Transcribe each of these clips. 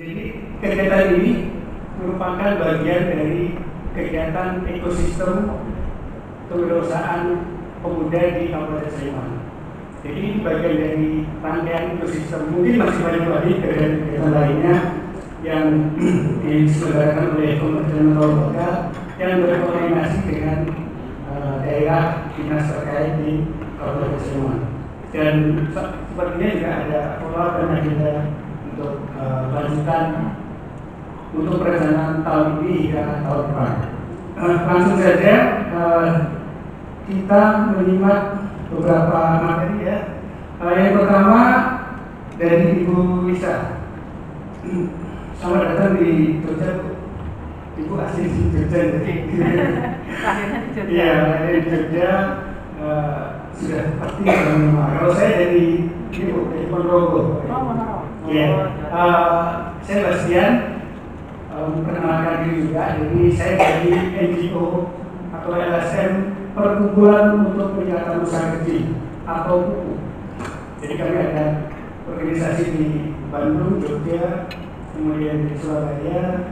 Jadi kegiatan ini merupakan bagian dari kegiatan ekosistem kewirausahaan pemuda di Kabupaten Sleman. Jadi ini bagian dari rangkaian ekosistem. Mungkin masih banyak lagi kegiatan lainnya yang diselenggarakan oleh Kementerian Lembaga yang berkoordinasi dengan daerah dinas terkait di Kabupaten Sleman. Dan sepertinya juga ada pola dan agenda untuk lanjutan untuk perencanaan tahun ini hingga tahun depan. Langsung saja kita menyimak beberapa materi ya. Yang pertama dari Ibu Lisa. Selamat datang di Jogja, Ibu asli di Jogja. Lahirnya di Jogja. Iya, lahirnya di Jogja. Sudah pasti sama. Kalau saya dari Ibu, dari Ponorogo. Oh, Ponorogo. Iya. Saya Bastian. Perkenalkan diri juga. Jadi saya dari NGO atau LSM Perkumpulan untuk Peningkatan Usaha Kecil atau PUKU. Jadi kami ada organisasi di Bandung, Jogja, kemudian di Surabaya,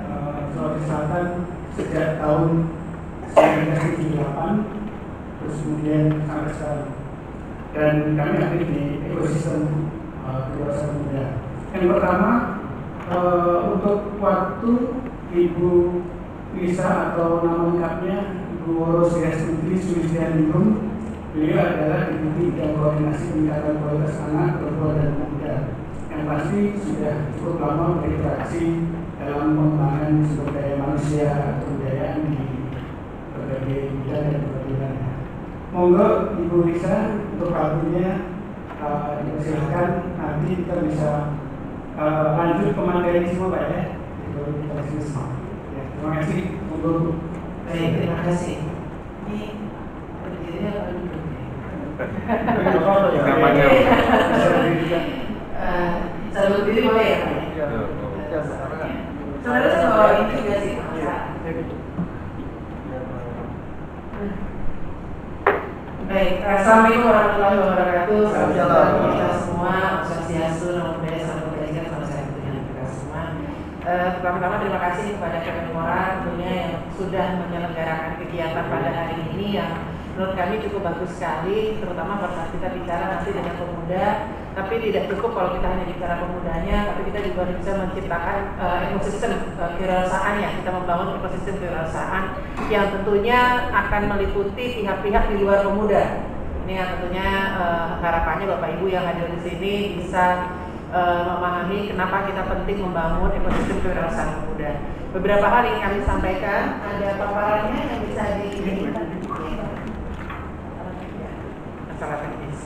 Sulawesi Selatan sejak tahun 1978, terus kemudian sampai sekarang. Dan kami aktif di ekosistem kewirausahaan muda. Yang pertama, untuk waktu Ibu Lisa atau nama lengkapnya Ibu Woro Sriastri Sulistianingrum. Beliau adalah Deputi Bidang Koordinasi Peningkatan Kualitas Anak, Perempuan dan Pemuda yang pasti sudah cukup lama berinteraksi dalam pengembangan sumber daya manusia atau kebudayaan di berbagai bidang dan berbagai wilayah. Monggo Ibu Lisa untuk waktunya dipersilakan, nanti kita bisa lanjut ke materi semua Pak ya. Ya, terima kasih untuk. Baik, terima kasih. Ini berdirinya apa duduk? Saya berdiri boleh ya Pak? Sebenarnya saya bawa ini juga sih. Baik, assalamualaikum warahmatullahi wabarakatuh. Salam sejahtera kita semua. Swastiastu, namo buddhaya, salam kebajikan, salam sehat untuk kita semua. Pertama-tama terima kasih kepada Kemenpora tentunya yang sudah menyelenggarakan kegiatan pada hari ini yang menurut kami cukup bagus sekali, terutama pada saat kita bicara nanti dengan pemuda. Tapi tidak cukup kalau kita hanya bicara pemudanya, tapi kita juga bisa menciptakan ekosistem kewirausahaan ya. Kita membangun ekosistem kewirausahaan yang tentunya akan meliputi pihak-pihak di luar pemuda. Ini yang tentunya harapannya Bapak Ibu yang hadir di sini bisa memahami kenapa kita penting membangun ekosistem kewirausahaan pemuda. Beberapa hal yang kami sampaikan, ada paparannya yang bisa dilihat. Masalah teknis.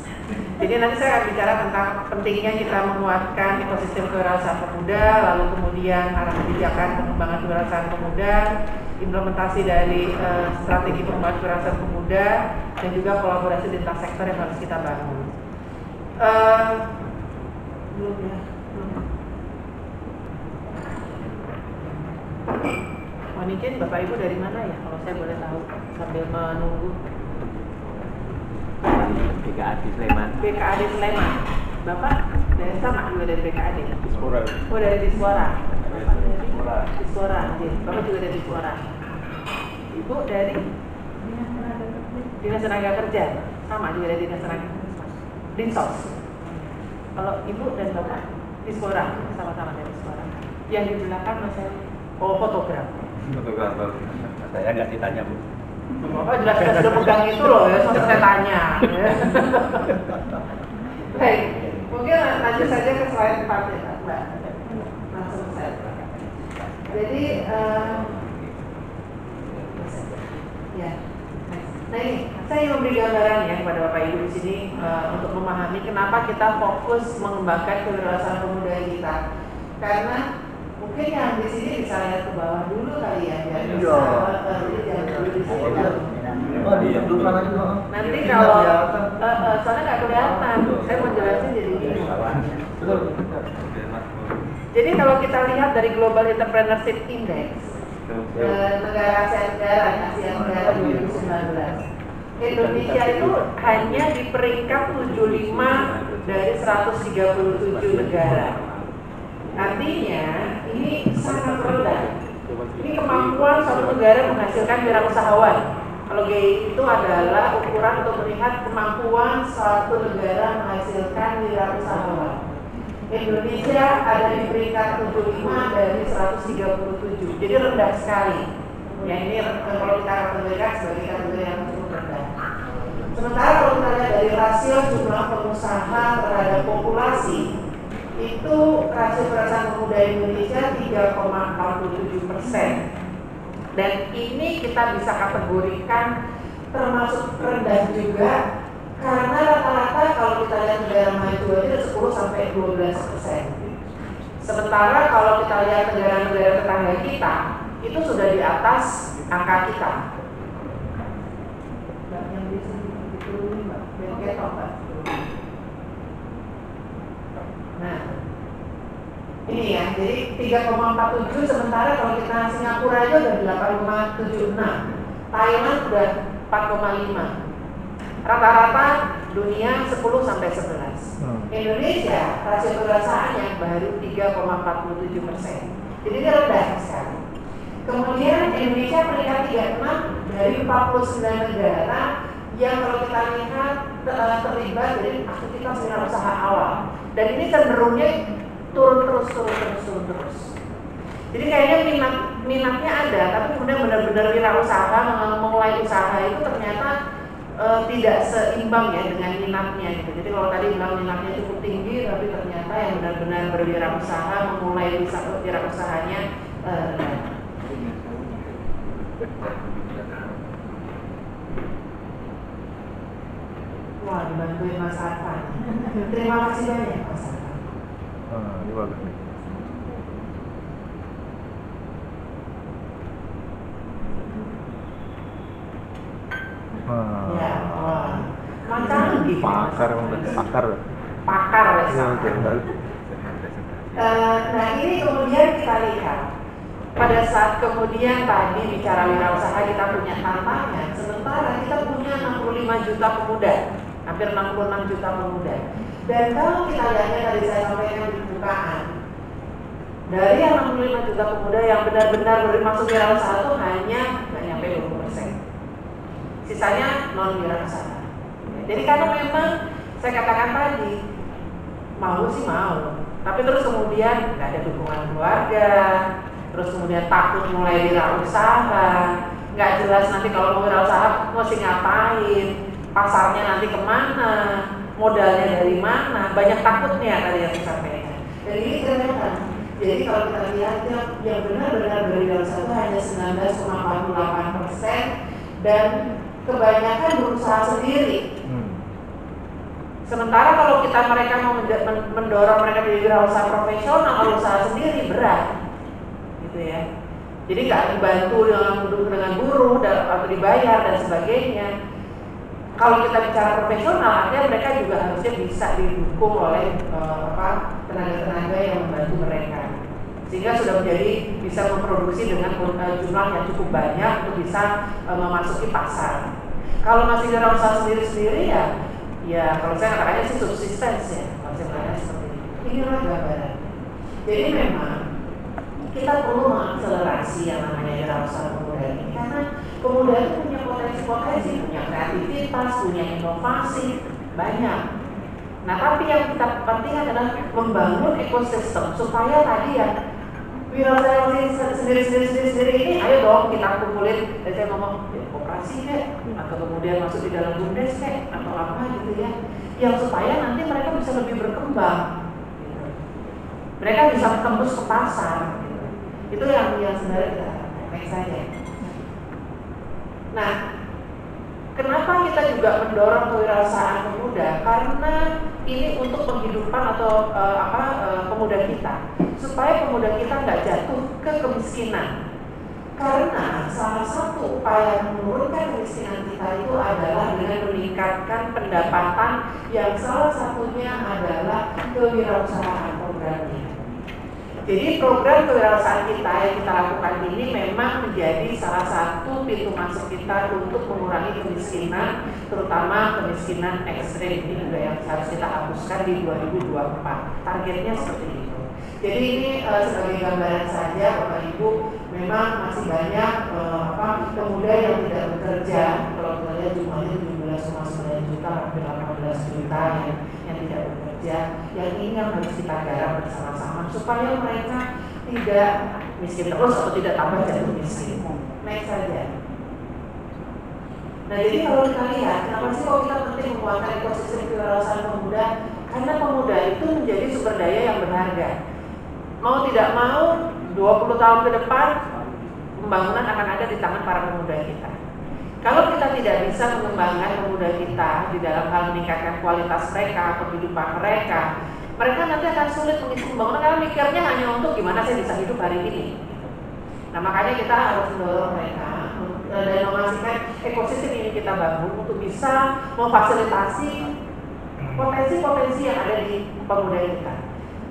Jadi nanti saya akan bicara tentang pentingnya kita menguatkan ekosistem kewirausahaan pemuda, lalu kemudian arah kebijakan pengembangan kewirausahaan pemuda, implementasi dari strategi pengembangan kewirausahaan pemuda, dan juga kolaborasi lintas sektor yang harus kita bangun. Belum ya. Mohon izin Bapak Ibu dari mana ya? Kalau saya boleh tahu sambil menunggu. BKAD Sleman. BKAD Sleman. Bapak dari sama juga dari BKAD. Dispora. Oh dari Dispora. Bapak dari Dispora. Bapak juga dari Dispora. Ibu dari Dinas Tenaga Kerja. Sama juga dari Dinas Tenaga Kerja. Dinsos. Kalau Ibu dan Bapak Dispora, sama-sama dari Dispora. Yang di belakang Mas Heri. Oh fotografer. Fotografer. Saya nggak ditanya Bu. Bapak jelas-jelas sudah pegang itu loh ya, sampai saya tanya ya. Baik, mungkin lanjut saja ke slide 4 ya Mbak. Langsung saya. Jadi ya. Nah ini, saya ingin memberi gambaran ya kepada Bapak Ibu di sini untuk memahami kenapa kita fokus mengembangkan kewirausahaan pemuda kita. Karena mungkin yang di sini bisa lihat ke bawah dulu kali ya, biar bisa jangan dulu di sini. Nanti kalau soalnya nggak kelihatan, saya mau jelasin jadi gini. Jadi kalau kita lihat dari Global Entrepreneurship Index negara Asia Tenggara 2019, Indonesia itu hanya di peringkat 75 dari 137 negara. Artinya ini Ini kemampuan suatu negara menghasilkan wirausahawan. Kalau GI itu adalah ukuran untuk melihat kemampuan suatu negara menghasilkan wirausahawan. Indonesia ada di peringkat 75 dari 137, jadi rendah sekali. Ya ini kalau kita kategorikan sebagai kategori yang cukup rendah. Sementara kalau kita lihat dari rasio jumlah pengusaha terhadap populasi, itu rasio perasaan pemuda Indonesia 3,47%. Dan ini kita bisa kategorikan termasuk rendah juga, karena rata-rata kalau kita lihat negara maju itu 10-12%. Sementara kalau kita lihat negara-negara tetangga kita, itu sudah di atas angka kita. Yang di sini itu Mbak, ketok Mbak. Nah, ini ya, jadi 3,47, sementara kalau kita Singapura itu udah 8,76, Thailand udah 4,5. Rata-rata dunia 10-11. Indonesia rasio kewirausahaannya baru 3,47%. Jadi ini rendah sekali. Kemudian Indonesia peringkat 36 dari 49 negara yang kalau kita lihat terlibat dari aktivitas wirausaha awal. Dan ini cenderungnya turun terus. Jadi kayaknya minatnya ada, tapi kemudian benar-benar wirausaha, memulai usaha itu ternyata tidak seimbang ya dengan minatnya gitu. Jadi kalau tadi bilang minatnya cukup tinggi, tapi ternyata yang benar-benar berwirausaha, memulai wirausahanya wah, dibantuin Mas Arfan. Terima kasih banyak Mas Arfan. Ini bagus nih. Ya, macam gitu. Pakar ya. Nah ini kemudian kita lihat pada saat kemudian tadi bicara wirausaha kita punya tantangan, sementara kita punya 65 juta pemuda, hampir 66 juta pemuda. Dan kalau kita lihatnya tadi saya sampaikan di pembukaan, dari yang 65 juta pemuda yang benar-benar masuk wirausaha itu hanya nggak nyampe 20%. Sisanya non wirausaha. Jadi karena memang saya katakan tadi mau sih mau, tapi terus kemudian nggak ada dukungan keluarga, terus kemudian takut mulai wirausaha, nggak jelas nanti kalau mau wirausaha mesti ngapain, pasarnya nanti kemana, modalnya dari mana, banyak takutnya tadi yang disampaikan. Dan ini kelihatan. Jadi kalau kita lihat yang benar-benar berwirausaha itu hanya 19,48% dan kebanyakan berusaha sendiri. Sementara kalau mereka mau mendorong mereka menjadi wirausaha profesional, kalau usaha sendiri berat, gitu ya. Jadi nggak dibantu dengan buruh atau dibayar dan sebagainya. Kalau kita bicara profesional, artinya mereka juga harusnya bisa didukung oleh tenaga-tenaga yang membantu mereka, sehingga sudah menjadi bisa memproduksi dengan jumlah yang cukup banyak untuk bisa memasuki pasar. Kalau masih wirausaha sendiri-sendiri ya kalau saya katakannya sih subsistence ya, masih banyak seperti ini. Inilah gambaran. Jadi memang kita perlu mengakselerasi yang namanya wirausaha pemuda ini, karena pemuda itu punya potensi, punya kreativitas, punya inovasi banyak. Nah, tapi yang kita penting adalah membangun ekosistem supaya tadi yang wirausaha sendiri ini, ayo dong kita kumpulin. Dan saya ngomong koperasi atau kemudian masuk di dalam BUMDes atau apa gitu ya, yang supaya nanti mereka bisa lebih berkembang. Gitu. Mereka bisa tembus ke pasar. Gitu. Itu yang sebenarnya kita next saja. Nah, kenapa kita juga mendorong kewirausahaan pemuda? Karena ini untuk penghidupan atau pemuda kita, supaya pemuda kita nggak jatuh ke kemiskinan. Karena salah satu upaya menurunkan kemiskinan kita itu adalah dengan meningkatkan pendapatan, yang salah satunya adalah kewirausahaan programnya. Jadi program kewirausahaan kita yang kita lakukan ini memang menjadi salah satu pintu masuk kita untuk mengurangi kemiskinan, terutama kemiskinan ekstrim. Ini juga yang harus kita hapuskan di 2024. Targetnya seperti itu. Jadi ini sebagai gambaran saja Bapak Ibu, memang masih banyak pemuda yang tidak bekerja. Kalau kita lihat jumlahnya 17,9 juta, hampir 18 juta yang tidak bekerja. Yang ini yang harus kita garap bersama-sama supaya mereka tidak miskin terus atau tidak tambah jatuh miskin. Next saja. Nah, jadi kalau kita lihat, kenapa sih kalau kita penting menguatkan ekosistem kewirausahaan pemuda? Karena pemuda itu menjadi sumber daya yang berharga. Mau tidak mau, 20 tahun ke depan, pembangunan akan ada di tangan para pemuda kita. Kalau kita tidak bisa mengembangkan pemuda kita di dalam hal meningkatkan kualitas mereka, kehidupan mereka nanti akan sulit mengisi pembangunan karena mikirnya hanya untuk gimana saya bisa hidup hari ini. Nah, makanya kita harus mendorong mereka dan memastikan ekosistem ini kita bangun untuk bisa memfasilitasi potensi-potensi yang ada di pemuda kita.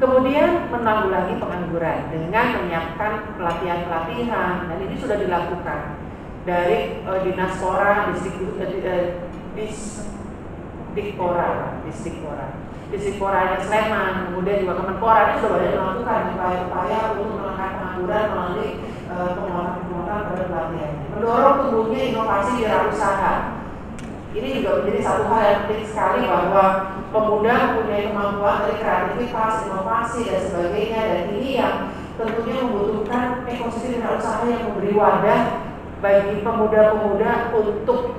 Kemudian menanggulangi pengangguran dengan menyiapkan pelatihan-pelatihan, dan ini sudah dilakukan dari Dinaspora, Dispora Sleman, kemudian juga Kemenpora ini sudah banyak melakukan upaya-upaya untuk menekan pengangguran melalui penguatan pada pelatihan. Mendorong tumbuhnya inovasi wirausaha. Ini juga menjadi satu hal yang penting sekali bahwa pemuda mempunyai kemampuan dari kreativitas, inovasi dan sebagainya, dan ini yang tentunya membutuhkan ekosistem wirausaha yang memberi wadah bagi pemuda-pemuda untuk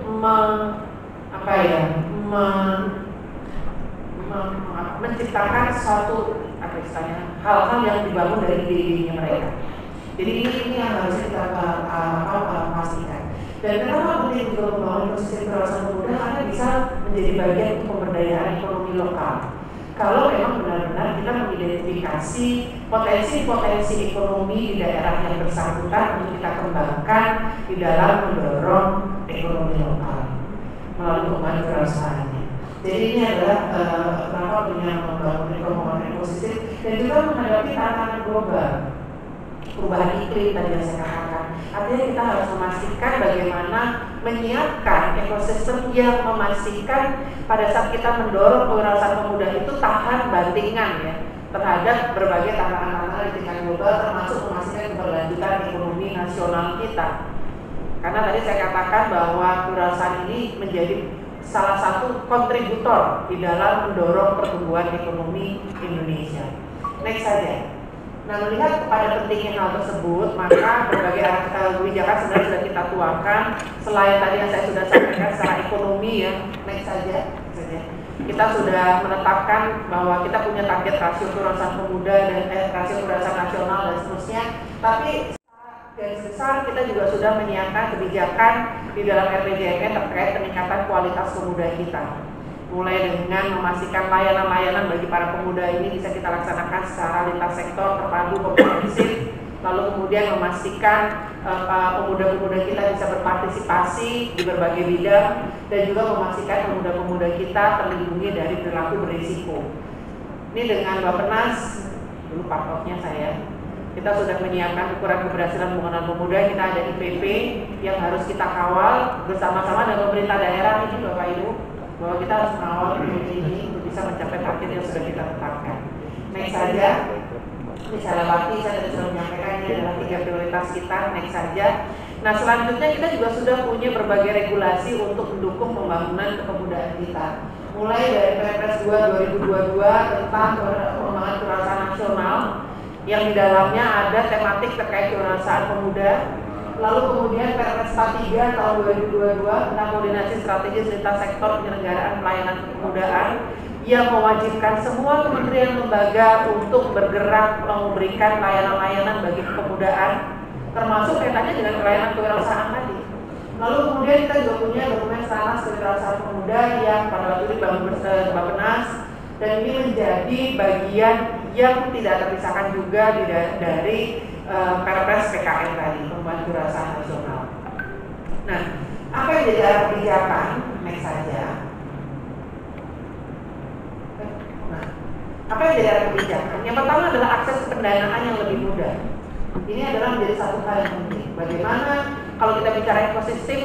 menciptakan suatu hal-hal yang dibangun dari dirinya mereka. Jadi ini yang harus kita pastikan. Dan kenapa penting untuk membangun ekosistem kewirausahaan pemuda? Karena bisa menjadi bagian untuk pemberdayaan ekonomi lokal. Kalau memang benar-benar kita mengidentifikasi potensi-potensi ekonomi di daerah yang bersangkutan untuk kita kembangkan di dalam mendorong ekonomi lokal melalui pengembangan kewirausahaannya. Jadi ini adalah kenapa punya membangun ekonomi ekosistem dan juga menghadapi tantangan global. Perubahan iklim tadi yang saya katakan. Artinya kita harus memastikan bagaimana menyiapkan ekosistem yang memastikan pada saat kita mendorong kewirausahaan pemuda itu tahan bantingan ya terhadap berbagai tantangan-tantangan di tingkat global, termasuk memastikan keberlanjutan ekonomi nasional kita. Karena tadi saya katakan bahwa kewirausahaan ini menjadi salah satu kontributor di dalam mendorong pertumbuhan ekonomi Indonesia. Next saja. Nah, melihat kepada pentingnya hal tersebut, maka berbagai arah kebijakan sebenarnya sudah kita tuangkan. Selain tadi yang saya sudah sampaikan secara ekonomi ya, next saja. Kita sudah menetapkan bahwa kita punya target rasio kewirausahaan pemuda dan rasio kewirausahaan nasional dan seterusnya. Tapi garis besar kita juga sudah menyiapkan kebijakan di dalam RPJMN terkait peningkatan kualitas pemuda kita. Mulai dengan memastikan layanan-layanan bagi para pemuda ini bisa kita laksanakan secara lintas sektor terpadu komprehensif, lalu kemudian memastikan pemuda-pemuda kita bisa berpartisipasi di berbagai bidang dan juga memastikan pemuda-pemuda kita terlindungi dari perilaku berisiko. Ini dengan Bappenas, dulu partoknya saya, kita sudah menyiapkan ukuran keberhasilan pembangunan pemuda. Kita ada IPP yang harus kita kawal bersama-sama dengan pemerintah daerah ini Bapak Ibu, bahwa kita harus mengawal ini untuk bisa mencapai target yang sudah kita tetapkan. Next saja. Misalnya bakti saya tadi sudah menyampaikan ini adalah 3 prioritas kita. Next saja. Nah, selanjutnya kita juga sudah punya berbagai regulasi untuk mendukung pembangunan kepemudaan kita. Mulai dari Perpres 2 2022 tentang pengembangan kewirausahaan nasional yang di dalamnya ada tematik terkait kewirausahaan pemuda. Lalu kemudian Perpres 43 tahun 2022 tentang koordinasi strategis lintas sektor penyelenggaraan pelayanan kepemudaan yang mewajibkan semua kementerian lembaga untuk bergerak memberikan layanan-layanan bagi kepemudaan, termasuk kaitannya dengan pelayanan kewirausahaan tadi. Lalu kemudian kita juga punya dokumen Stranas Kewirausahaan Pemuda yang pada waktu itu dibangun Bappenas, dan ini menjadi bagian yang tidak terpisahkan juga dari Perpres PKN tadi, pengembangan kewirausahaan nasional. Nah, apa yang jadi arah kebijakan? Next saja. Nah, apa yang jadi arah kebijakan? Yang pertama adalah akses pendanaan yang lebih mudah. Ini adalah menjadi satu hal yang penting. Bagaimana kalau kita bicara ekosistem,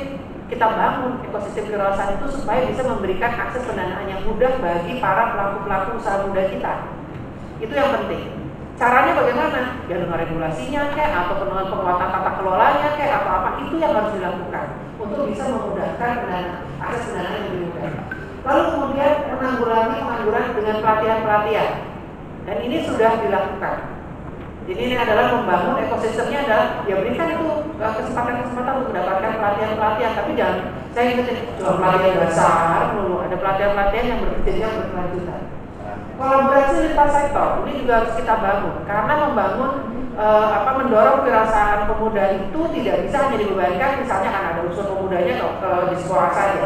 kita bangun ekosistem kewirausahaan itu supaya bisa memberikan akses pendanaan yang mudah bagi para pelaku-pelaku usaha muda kita. Itu yang penting. Caranya bagaimana? Ya dengan regulasinya atau dengan penguatan tata kelolanya atau apa, itu yang harus dilakukan untuk bisa memudahkan akses pendanaan yang lebih mudah. Lalu kemudian menanggulangi pengangguran dengan pelatihan-pelatihan, dan ini sudah dilakukan. Jadi ini adalah membangun ekosistemnya, adalah ya berikan itu kesempatan-kesempatan untuk mendapatkan pelatihan-pelatihan, tapi jangan saya ingetin cuma pelatihan dasar dulu, ada pelatihan-pelatihan yang berjenjang berkelanjutan. Kolaborasi lintas sektor ini juga harus kita bangun, karena membangun mendorong kewirausahaan pemuda itu tidak bisa hanya dibebankan misalnya karena ada unsur pemudanya di sekolah saja,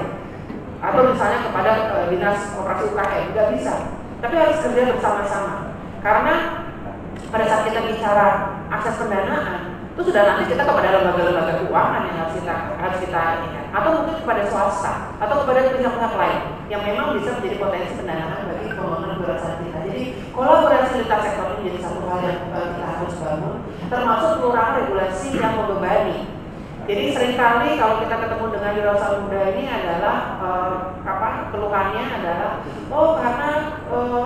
atau misalnya kepada dinas operasi UKM, tidak bisa, tapi harus kerja bersama-sama. Karena pada saat kita bicara akses pendanaan, itu sudah nanti kita kepada lembaga-lembaga keuangan yang harus kita ingat, atau mungkin kepada swasta atau kepada pihak-pihak lain yang memang bisa menjadi potensi pendanaan bagi pembangunan kewirausahaan kita. Jadi kolaborasi lintas sektor ini menjadi satu hal yang kita harus bangun, termasuk pengurangan regulasi yang membebani. Jadi seringkali kalau kita ketemu dengan wirausaha muda ini adalah keluhannya adalah karena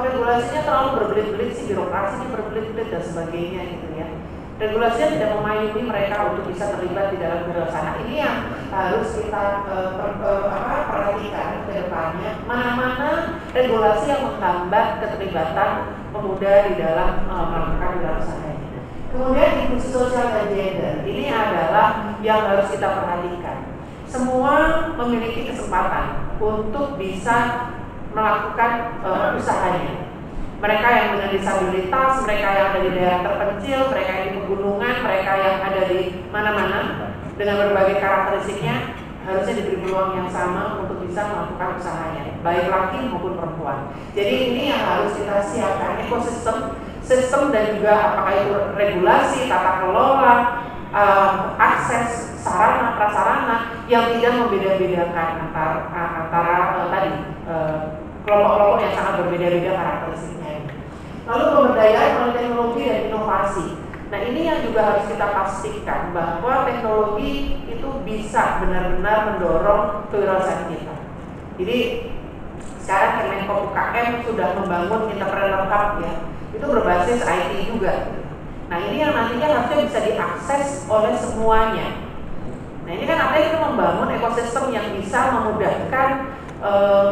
regulasinya terlalu berbelit-belit sih, birokrasinya berbelit-belit dan sebagainya gitu ya. Regulasinya tidak memayungi mereka untuk bisa terlibat di dalam wirausaha. Ini yang harus kita perhatikan ke depannya. Mana-mana regulasi yang menghambat keterlibatan pemuda di dalam melakukan wirausaha. Kemudian inklusi sosial dan gender, ini adalah yang harus kita perhatikan. Semua memiliki kesempatan untuk bisa melakukan usahanya. Mereka yang dengan disabilitas, mereka yang ada di daerah terpencil, mereka yang di pegunungan, mereka yang ada di mana-mana dengan berbagai karakteristiknya harusnya diberi peluang yang sama untuk bisa melakukan usahanya, baik laki maupun perempuan. Jadi ini yang harus kita siapkan, sistem dan juga apakah itu regulasi, tata kelola, akses sarana prasarana yang tidak membeda-bedakan antara kelompok-kelompok yang sangat berbeda-beda karakteristiknya. Lalu pemberdayaan oleh teknologi dan inovasi. Nah ini yang juga harus kita pastikan bahwa teknologi itu bisa benar-benar mendorong kewirausahaan kita. Jadi sekarang Kemenko UKM sudah membangun entrepreneur hub ya, itu berbasis IT juga. Nah ini yang nantinya harusnya bisa diakses oleh semuanya. Nah ini kan artinya kita membangun ekosistem yang bisa memudahkan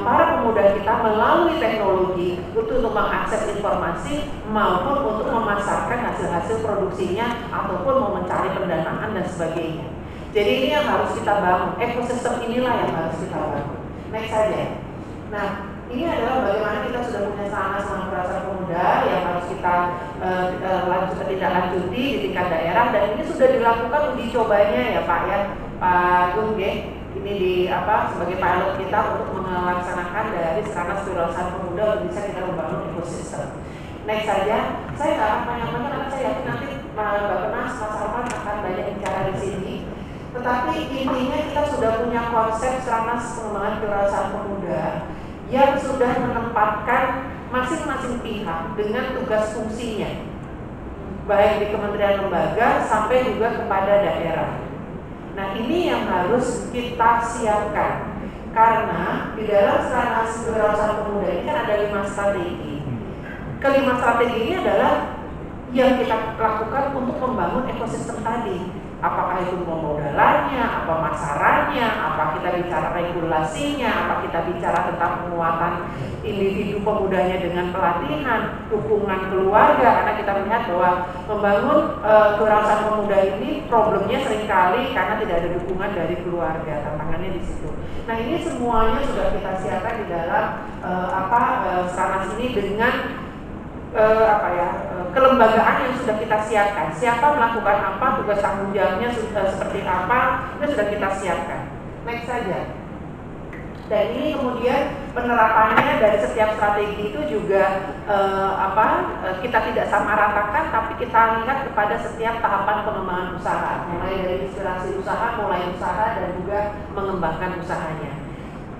para pemuda kita melalui teknologi untuk mengakses informasi maupun untuk memasarkan hasil-hasil produksinya ataupun mau mencari pendanaan dan sebagainya. Jadi ini yang harus kita bangun, ekosistem inilah yang harus kita bangun. Next saja. Nah ini adalah bagaimana kita sudah punya sarana kewirausahaan pemuda yang harus kita tindak lanjuti di tingkat daerah, dan ini sudah dilakukan uji cobanya ya Pak ya, Pak Gung ini sebagai pilot kita untuk melaksanakan dari sarana kewirausahaan pemuda untuk bisa kita membangun ekosistem. Next saja, saya nggak akan banyak-banyak karena saya yakin nanti Mbak Penas, Mas Arman akan banyak bicara di sini. Tetapi intinya kita sudah punya konsep sarana pengembangan kewirausahaan pemuda yang sudah menempatkan masing-masing pihak dengan tugas fungsinya, baik di kementerian lembaga sampai juga kepada daerah. Nah ini yang harus kita siapkan, karena di dalam sarana kewirausahaan pemuda ini kan ada 5 strategi. Kelima strategi ini adalah yang kita lakukan untuk membangun ekosistem tadi. Apakah itu pemodalannya, apa masarannya, apa kita bicara regulasinya, apa kita bicara tentang penguatan individu pemudanya dengan pelatihan, dukungan keluarga, karena kita melihat bahwa membangun kewirausahaan pemuda ini problemnya seringkali karena tidak ada dukungan dari keluarga, tantangannya di situ. Nah ini semuanya sudah kita siapkan di dalam sarana ini dengan kelembagaan yang sudah kita siapkan. Siapa melakukan apa, tugas tanggung jawabnya seperti apa, itu sudah kita siapkan. Next saja. Dan ini kemudian penerapannya dari setiap strategi itu juga kita tidak sama ratakan, tapi kita lihat kepada setiap tahapan pengembangan usaha, mulai dari inspirasi usaha, mulai usaha dan juga mengembangkan usahanya.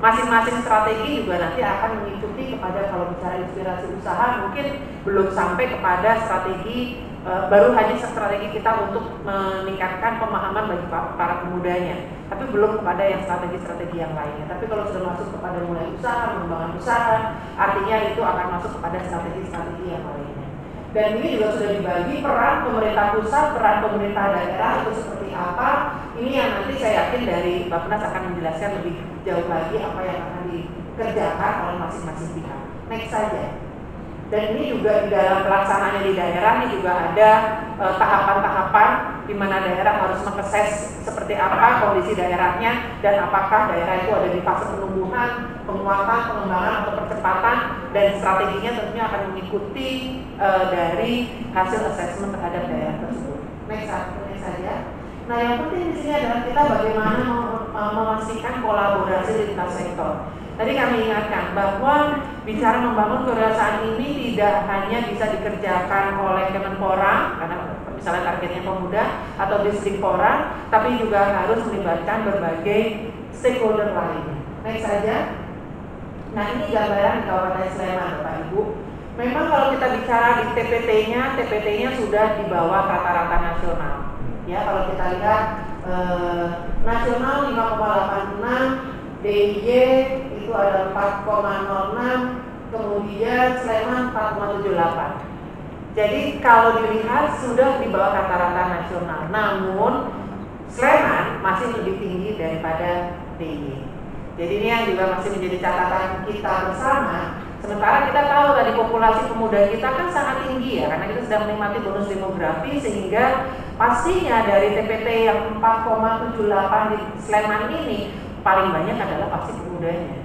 Masing-masing strategi juga nanti akan mengikuti kepada, kalau bicara inspirasi usaha mungkin belum sampai kepada strategi, baru hanya strategi kita untuk meningkatkan pemahaman bagi para pemudanya, tapi belum kepada yang strategi-strategi yang lainnya. Tapi kalau sudah masuk kepada mulai usaha, pengembangan usaha, artinya itu akan masuk kepada strategi-strategi yang lainnya. Dan ini juga sudah dibagi peran pemerintah pusat, peran pemerintah daerah itu seperti apa. Ini yang nanti saya yakin dari Bappenas akan menjelaskan lebih jauh lagi apa yang akan dikerjakan oleh masing-masing pihak. Next saja. Dan ini juga di dalam pelaksanaannya di daerah ini juga ada tahapan-tahapan di mana daerah harus mengases seperti apa kondisi daerahnya dan apakah daerah itu ada di fase penumbuhan, penguatan, pengembangan atau percepatan, dan strateginya tentunya akan mengikuti dari hasil asesmen terhadap daerah tersebut. Next saja. Nah, yang penting di sini adalah kita bagaimana memastikan kolaborasi lintas sektor. Tadi kami ingatkan bahwa bicara membangun kewirausahaan ini tidak hanya bisa dikerjakan oleh Kemenpora karena misalnya targetnya pemuda atau Disdikpora, tapi juga harus melibatkan berbagai stakeholder lainnya. Next saja. Nah, ini gambaran di Kabupaten Sleman, Bapak Ibu. Memang kalau kita bicara di TPT-nya sudah di bawah rata-rata nasional. Ya, kalau kita lihat nasional 5,86, DIY itu ada 4,06, kemudian Sleman 4,78. Jadi kalau dilihat sudah di bawah rata-rata nasional. Namun Sleman masih lebih tinggi daripada DIY. Jadi ini yang juga masih menjadi catatan kita bersama. Sementara kita tahu tadi populasi pemuda kita kan sangat tinggi ya, karena kita sedang menikmati bonus demografi, sehingga pastinya dari TPT yang 4,78 di Sleman ini paling banyak adalah pasti pemudanya.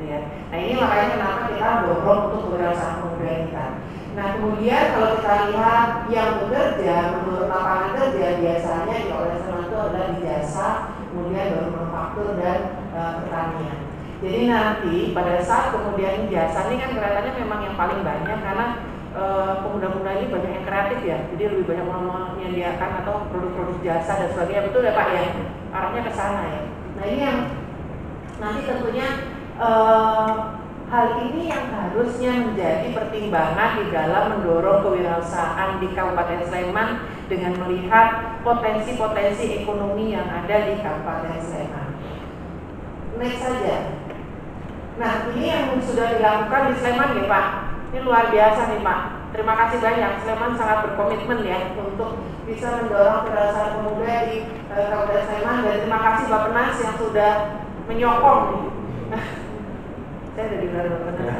Ya. Nah, ini makanya kenapa kita dorong untuk kewirausahaan pemuda kita. Nah, kemudian kalau kita lihat yang bekerja menurut lapangan kerja biasanya di Sleman itu adalah di jasa, kemudian baru manufaktur dan pertanian. Jadi nanti pada saat kemudian jasa ini kan kelihatannya memang yang paling banyak karena pemuda-pemuda ini banyak yang kreatif ya, jadi lebih banyak menyediakan atau produk-produk jasa dan sebagainya. Betul ya Pak ya, arahnya ke sana ya. Nah, ini yang nanti tentunya hal ini yang harusnya menjadi pertimbangan di dalam mendorong kewirausahaan di Kabupaten Sleman dengan melihat potensi-potensi ekonomi yang ada di Kabupaten Sleman. Next saja. Nah, ini yang sudah dilakukan di Sleman ya Pak. Ini luar biasa nih Pak. Terima kasih banyak. Sleman sangat berkomitmen ya untuk bisa mendorong kewirausahaan pemuda di Kabupaten Sleman, dan terima kasih Bappenas yang sudah menyokong nih. Saya ada di luar Bappenas.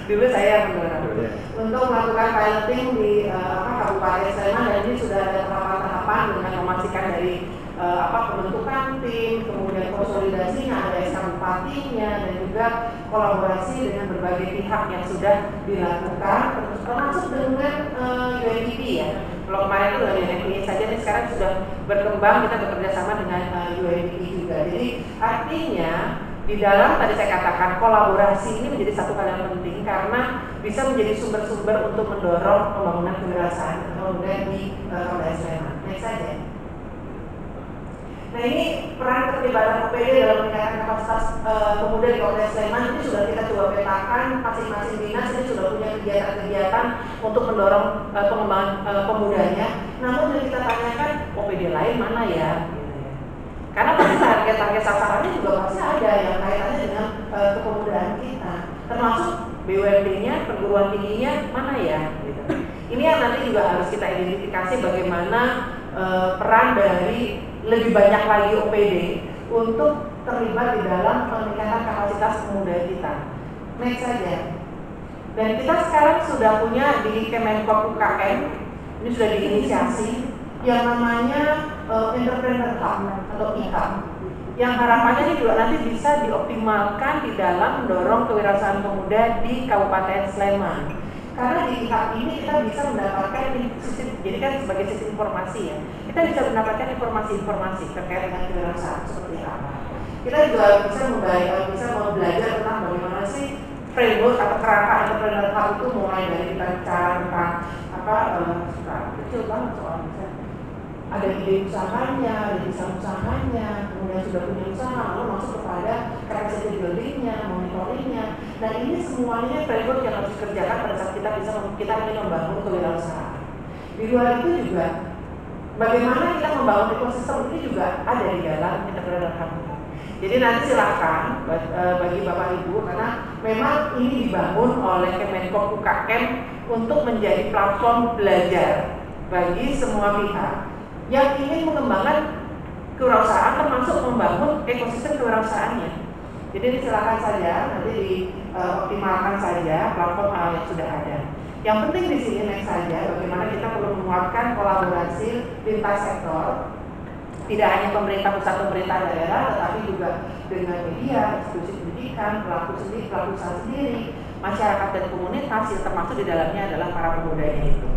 Dulu saya mendorong untuk melakukan piloting di Kabupaten Sleman, dan ini sudah ada tahapan-tahapan dengan memastikan dari pembentukan tim, kemudian konsolidasinya, ada SK bupatinya, dan juga kolaborasi dengan berbagai pihak yang sudah dilakukan, termasuk dengan UNDP ya. Kalau kemarin itu dari UNDP saja, ini sekarang sudah berkembang, kita bekerja sama dengan UNDP juga. Jadi artinya di dalam tadi saya katakan kolaborasi ini menjadi satu hal yang penting karena bisa menjadi sumber-sumber untuk mendorong pembangunan kewirausahaan pemuda di Kabupaten Sleman. Next saja. Nah, ini peran keterlibatan OPD dalam meningkatkan kapasitas pemuda di Kabupaten Sleman ini sudah kita coba petakan, masing-masing dinas ini sudah punya kegiatan-kegiatan untuk mendorong pengembangan pemudanya. Namun yang kita tanyakan OPD lain mana ya? Gitu ya. Karena pasti target-target sasarannya juga pasti ada yang kaitannya dengan kepemudaan kita, termasuk BUMD-nya, perguruan tingginya mana ya? Gitu. Ini yang nanti juga harus kita identifikasi bagaimana peran dari lebih banyak lagi OPD untuk terlibat di dalam peningkatan kapasitas pemuda kita. Next saja. Dan kita sekarang sudah punya di Kemenko UKM, ini sudah diinisiasi yang namanya Entrepreneur Hub atau IHUB, yang harapannya ini juga nanti bisa dioptimalkan di dalam mendorong kewirausahaan pemuda di Kabupaten Sleman. Karena di IHUB ini kita bisa mendapatkan sistem, jadi kan sebagai sistem informasi ya, kita bisa mendapatkan informasi-informasi terkait dengan kewirausahaan seperti apa. Kita juga bisa belajar tentang bagaimana sih framework atau kerangka Entrepreneur Hub itu, mulai dari kita bicara tentang kecil banget soalnya. Ada ide usahanya, ada desain usahanya, kemudian sudah punya usaha, lalu masuk kepada capacity buildingnya, monitoringnya. Nah, ini semuanya framework yang harus dikerjakan pada saat kita ingin membangun kewirausahaan. Di luar itu juga, bagaimana kita membangun ekosistem ini juga ada di dalam Entrepreneur Hub. Jadi nanti silakan bagi Bapak Ibu, karena memang ini dibangun oleh Kemenko UKM untuk menjadi platform belajar bagi semua pihak yang ingin mengembangkan kewirausahaan, termasuk membangun ekosistem kewirausahaannya. Jadi silakan saja, nanti dioptimalkan saja platform yang sudah ada. Yang penting di sini next saja bagaimana kita perlu menguatkan kolaborasi lintas sektor, tidak hanya pemerintah pusat, pemerintah daerah, tetapi juga dengan media, institusi pendidikan, pelaku usaha sendiri, masyarakat dan komunitas yang termasuk di dalamnya adalah para pemudanya itu.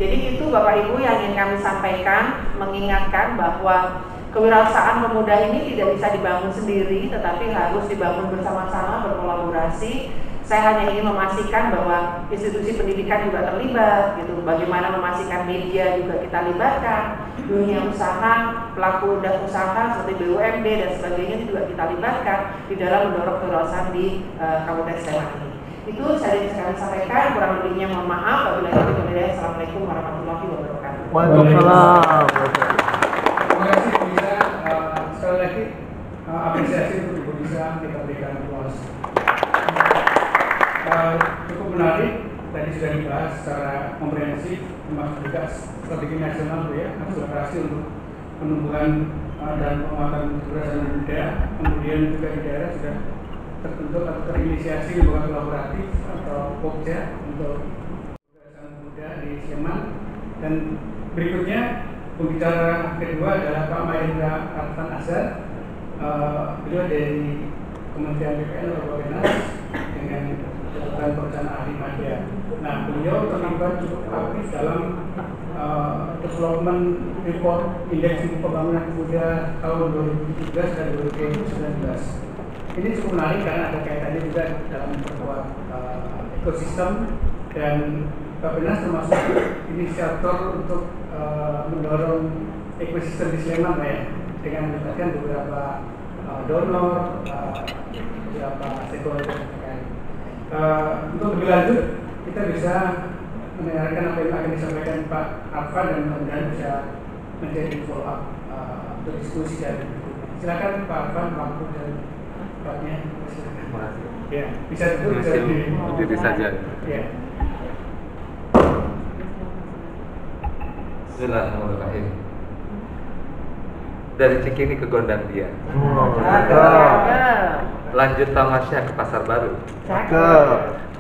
Jadi itu Bapak Ibu yang ingin kami sampaikan, mengingatkan bahwa kewirausahaan pemuda ini tidak bisa dibangun sendiri, tetapi harus dibangun bersama-sama, berkolaborasi. Saya hanya ingin memastikan bahwa institusi pendidikan juga terlibat, gitu. Bagaimana memastikan media juga kita libatkan, dunia usaha, pelaku usaha seperti BUMD dan sebagainya juga kita libatkan di dalam mendorong kewirausahaan di Kabupaten Sleman ini. Itu saya ingin sampaikan, kurang lebihnya mohon maaf. Wabillahi taufiq wal hidayah. Assalamualaikum warahmatullahi wabarakatuh. Waalaikumsalam. Terima kasih Bu Lisa. Sekali lagi apresiasi untuk Ibu Lisa kita berikan puas. Cukup menarik, tadi sudah dibahas secara komprehensif, termasuk juga strategi nasional Bu ya, akselerasi untuk penumbuhan dan penguatan keberhasilan muda. Kemudian juga di daerah sudah terbentuk atau terinisiasi lembaga kolaboratif atau POKJA untuk keberhasilan muda di Sleman. Dan berikutnya pembicara kedua adalah Pak Mahendra Arfan Azhar. Beliau dari Kementerian BPN Bapak dengan jabatan perencanaan ahli media. Nah, beliau terlibat cukup aktif dalam development report indeks pembangunan pemuda tahun 2017 dan 2019. Ini cukup menarik karena ada kaitannya juga dalam memperkuat ekosistem, dan Bappenas termasuk inisiator untuk mendorong ekosistem di Sleman ya, dengan melibatkan beberapa donor, beberapa stakeholder terkait. Untuk lebih lanjut kita bisa mendengarkan apa yang akan disampaikan Pak Arfan, dan mudah-mudahan bisa menjadi follow up untuk diskusi dari berikutnya. Silakan Pak Arfan, waktu dan tempatnya. Ya, bisa duduk, bisa berdiri saja. Ya. Bismillahirrahmanirrahim. Dari Cikini ke Gondangdia. Lanjut tamasya ke Pasar Baru.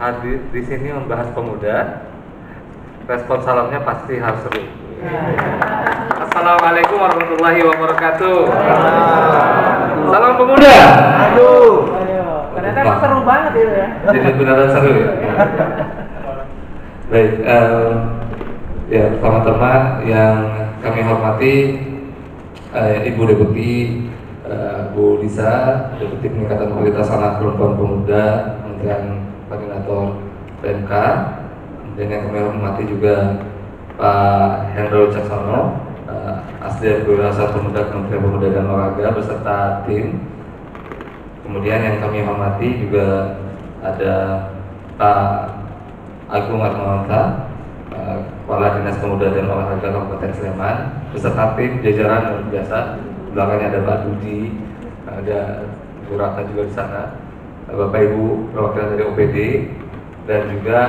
Hadir di sini membahas pemuda. Respon salamnya pasti harus seru. Assalamualaikum warahmatullahi wabarakatuh. Salam pemuda. Aduh. Ternyata emang seru banget itu ya. Jadi beneran seru ya. Baik, ya teman-teman yang kami hormati, Ibu Deputi Bu Lisa, Deputi Peningkatan Kualitas Anak Perempuan Pemuda, Kementerian Koordinator PMK, dan yang kami hormati juga Pak Hendro Wicaksono, Asdep Kewirausahaan Pemuda Kementerian Pemuda dan Olahraga beserta tim. Kemudian yang kami hormati juga ada Pak Agung Atmawanta, Kepala Dinas Pemuda dan Olahraga Kabupaten Sleman beserta tim jajaran luar biasa. Belakangnya ada Pak Budi, ada Bu Ratna juga di sana, Bapak Ibu perwakilan dari OPD, dan juga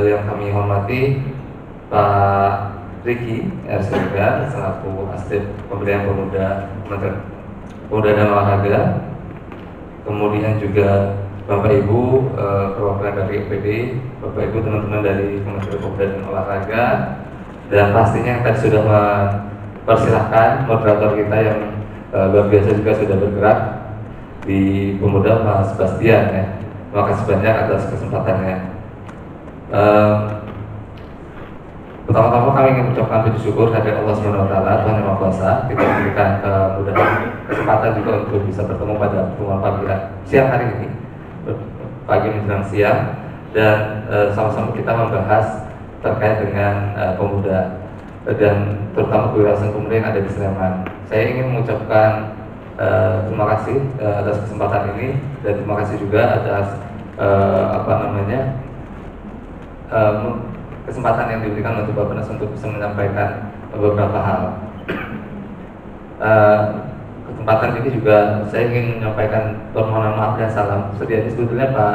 yang kami hormati Pak Riki RSPA selaku Asdep Pemberdayaan Pemuda Kementerian Pemuda dan Olahraga. Kemudian juga Bapak Ibu perwakilan dari OPD, Bapak Ibu teman-teman dari Kementerian Pemuda dan Olahraga, dan pastinya yang tadi sudah mempersilahkan moderator kita yang luar biasa juga sudah bergerak di Pemuda, Mas Bastian ya. Terima kasih banyak atas kesempatannya. Pertama-tama kami ingin mengucapkan puji syukur dari Allah SWT, Tuhan Yang Maha Kuasa. Kita memberikan kemudahan kesempatan juga untuk bisa bertemu pada pertemuan pagi siang hari ini, pagi menjelang siang, dan sama-sama kita membahas terkait dengan pemuda dan terutama kewirausahaan pemuda yang ada di Sleman. Saya ingin mengucapkan terima kasih atas kesempatan ini, dan terima kasih juga atas kesempatan yang diberikan untuk Bappenas untuk bisa menyampaikan beberapa hal. kesempatan ini juga saya ingin menyampaikan permohonan maaf dan salam. Sedianya sebetulnya Pak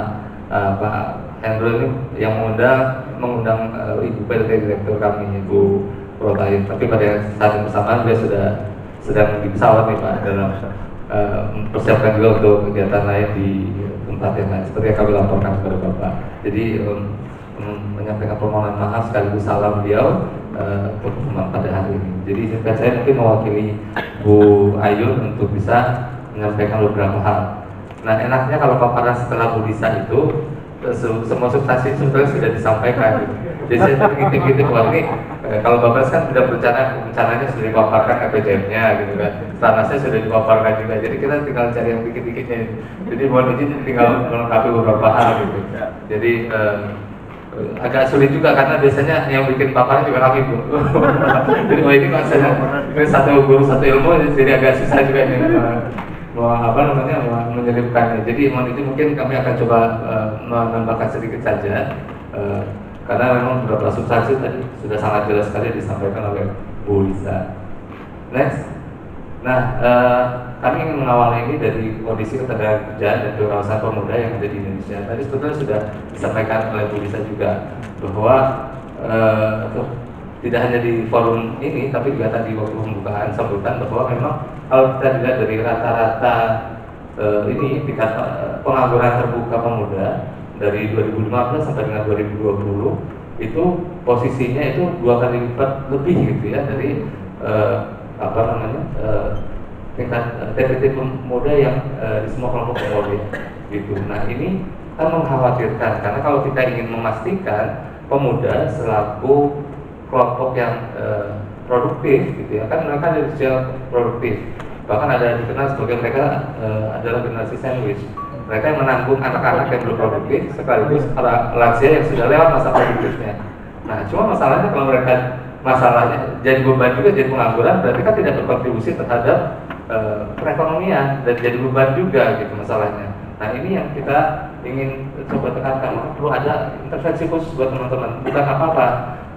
Hendro ini yang mengundang Ibu PLT Direktur kami, Ibu Protain. Tapi pada saat yang bersamaan dia sedang di pesawat nih Pak, dalam mempersiapkan juga untuk kegiatan lain di tempat yang lain, seperti yang kami laporkan kepada Bapak. Jadi menyampaikan permohonan maaf sekaligus salam beliau pertemuan pada hari ini. Jadi saya mungkin mewakili Bu Ayu untuk bisa menyampaikan beberapa hal. Nah, enaknya kalau paparan setelah Bu Lisa itu semua substansi sebetulnya sudah disampaikan. Jadi saya ngintip-ngintip bahwa ini kalau Bapak kan sudah rencananya sudah dipaparkan RPJM-nya gitu kan. Saya sudah dipaparkan juga. Jadi kita tinggal cari yang dikit-dikitnya. Jadi mohon izin tinggal melengkapi beberapa hal gitu. Jadi agak sulit juga karena biasanya yang bikin paparan juga kami Bu. Jadi ini maksudnya ini satu guru satu ilmu, jadi agak susah juga ini menyelipkannya. Jadi mohon izin mungkin kami akan coba menambahkan sedikit saja karena memang beberapa substansi tadi sudah sangat jelas sekali disampaikan oleh Bu Lisa. Next. Nah, kami ingin mengawal ini dari kondisi ketenagakerjaan dan kewirausahaan pemuda yang ada di Indonesia. Tadi sebetulnya sudah disampaikan oleh Bu Lisa juga bahwa tidak hanya di forum ini, tapi juga tadi waktu pembukaan sambutan bahwa memang kalau kita dilihat dari rata-rata ini tingkat pengangguran terbuka pemuda dari 2015 sampai dengan 2020 itu posisinya itu 2 kali lipat lebih gitu ya dari tingkat TPT pemuda yang di semua kelompok pemuda gitu. Nah ini kan mengkhawatirkan karena kalau kita ingin memastikan pemuda selaku kelompok yang produktif gitu ya, kan mereka dari usia produktif, bahkan ada dikenal sebagai mereka adalah generasi sandwich. Mereka yang menanggung anak-anak yang belum produktif sekaligus para lansia yang sudah lewat masa produktifnya. Nah cuma masalahnya kalau mereka masalahnya jadi beban juga, jadi pengangguran, berarti kan tidak berkontribusi terhadap perekonomian dan jadi beban juga gitu masalahnya. Nah ini yang kita ingin coba tekankan, maka perlu ada intervensi khusus buat teman-teman. Bukan apa-apa,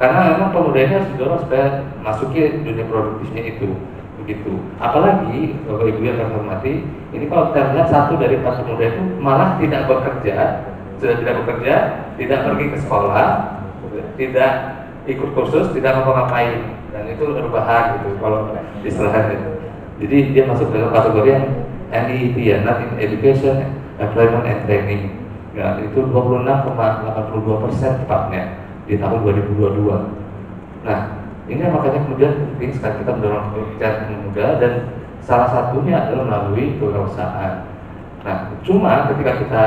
karena memang pemuda ini harus didorong supaya masuki dunia produktifnya itu begitu. Apalagi Bapak Ibu yang kami hormati, ini kalau kita lihat 1 dari 4 pemuda itu malah tidak bekerja, sudah tidak bekerja, tidak pergi ke sekolah, tidak ikut kursus, tidak ngapa-ngapain, dan itu rebahan gitu kalau istilahnya. Jadi dia masuk dalam kategori yang NEET ya, not in education, employment and training. Ya, itu 26,82% tepatnya di tahun 2022. Nah, ini makanya kemudian penting sekali kita mendorong pekerjaan pemuda dan salah satunya adalah melalui kewirausahaan. Nah, cuma ketika kita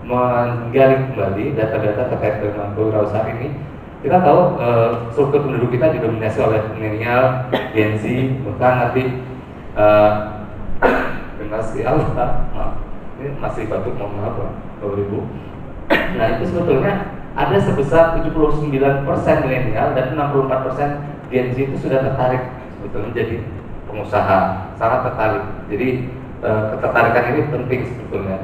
menggali kembali data-data terkait dengan kewirausahaan ini, kita tahu struktur penduduk kita didominasi oleh milenial, Gen Z, bahkan nanti generasi alpha. Ini masih batuk, mohon maaf Bapak Ibu. Nah itu sebetulnya ada sebesar 79% milenial dan 64% Gen Z itu sudah tertarik sebetulnya menjadi pengusaha, sangat tertarik. Jadi ketertarikan ini penting sebetulnya.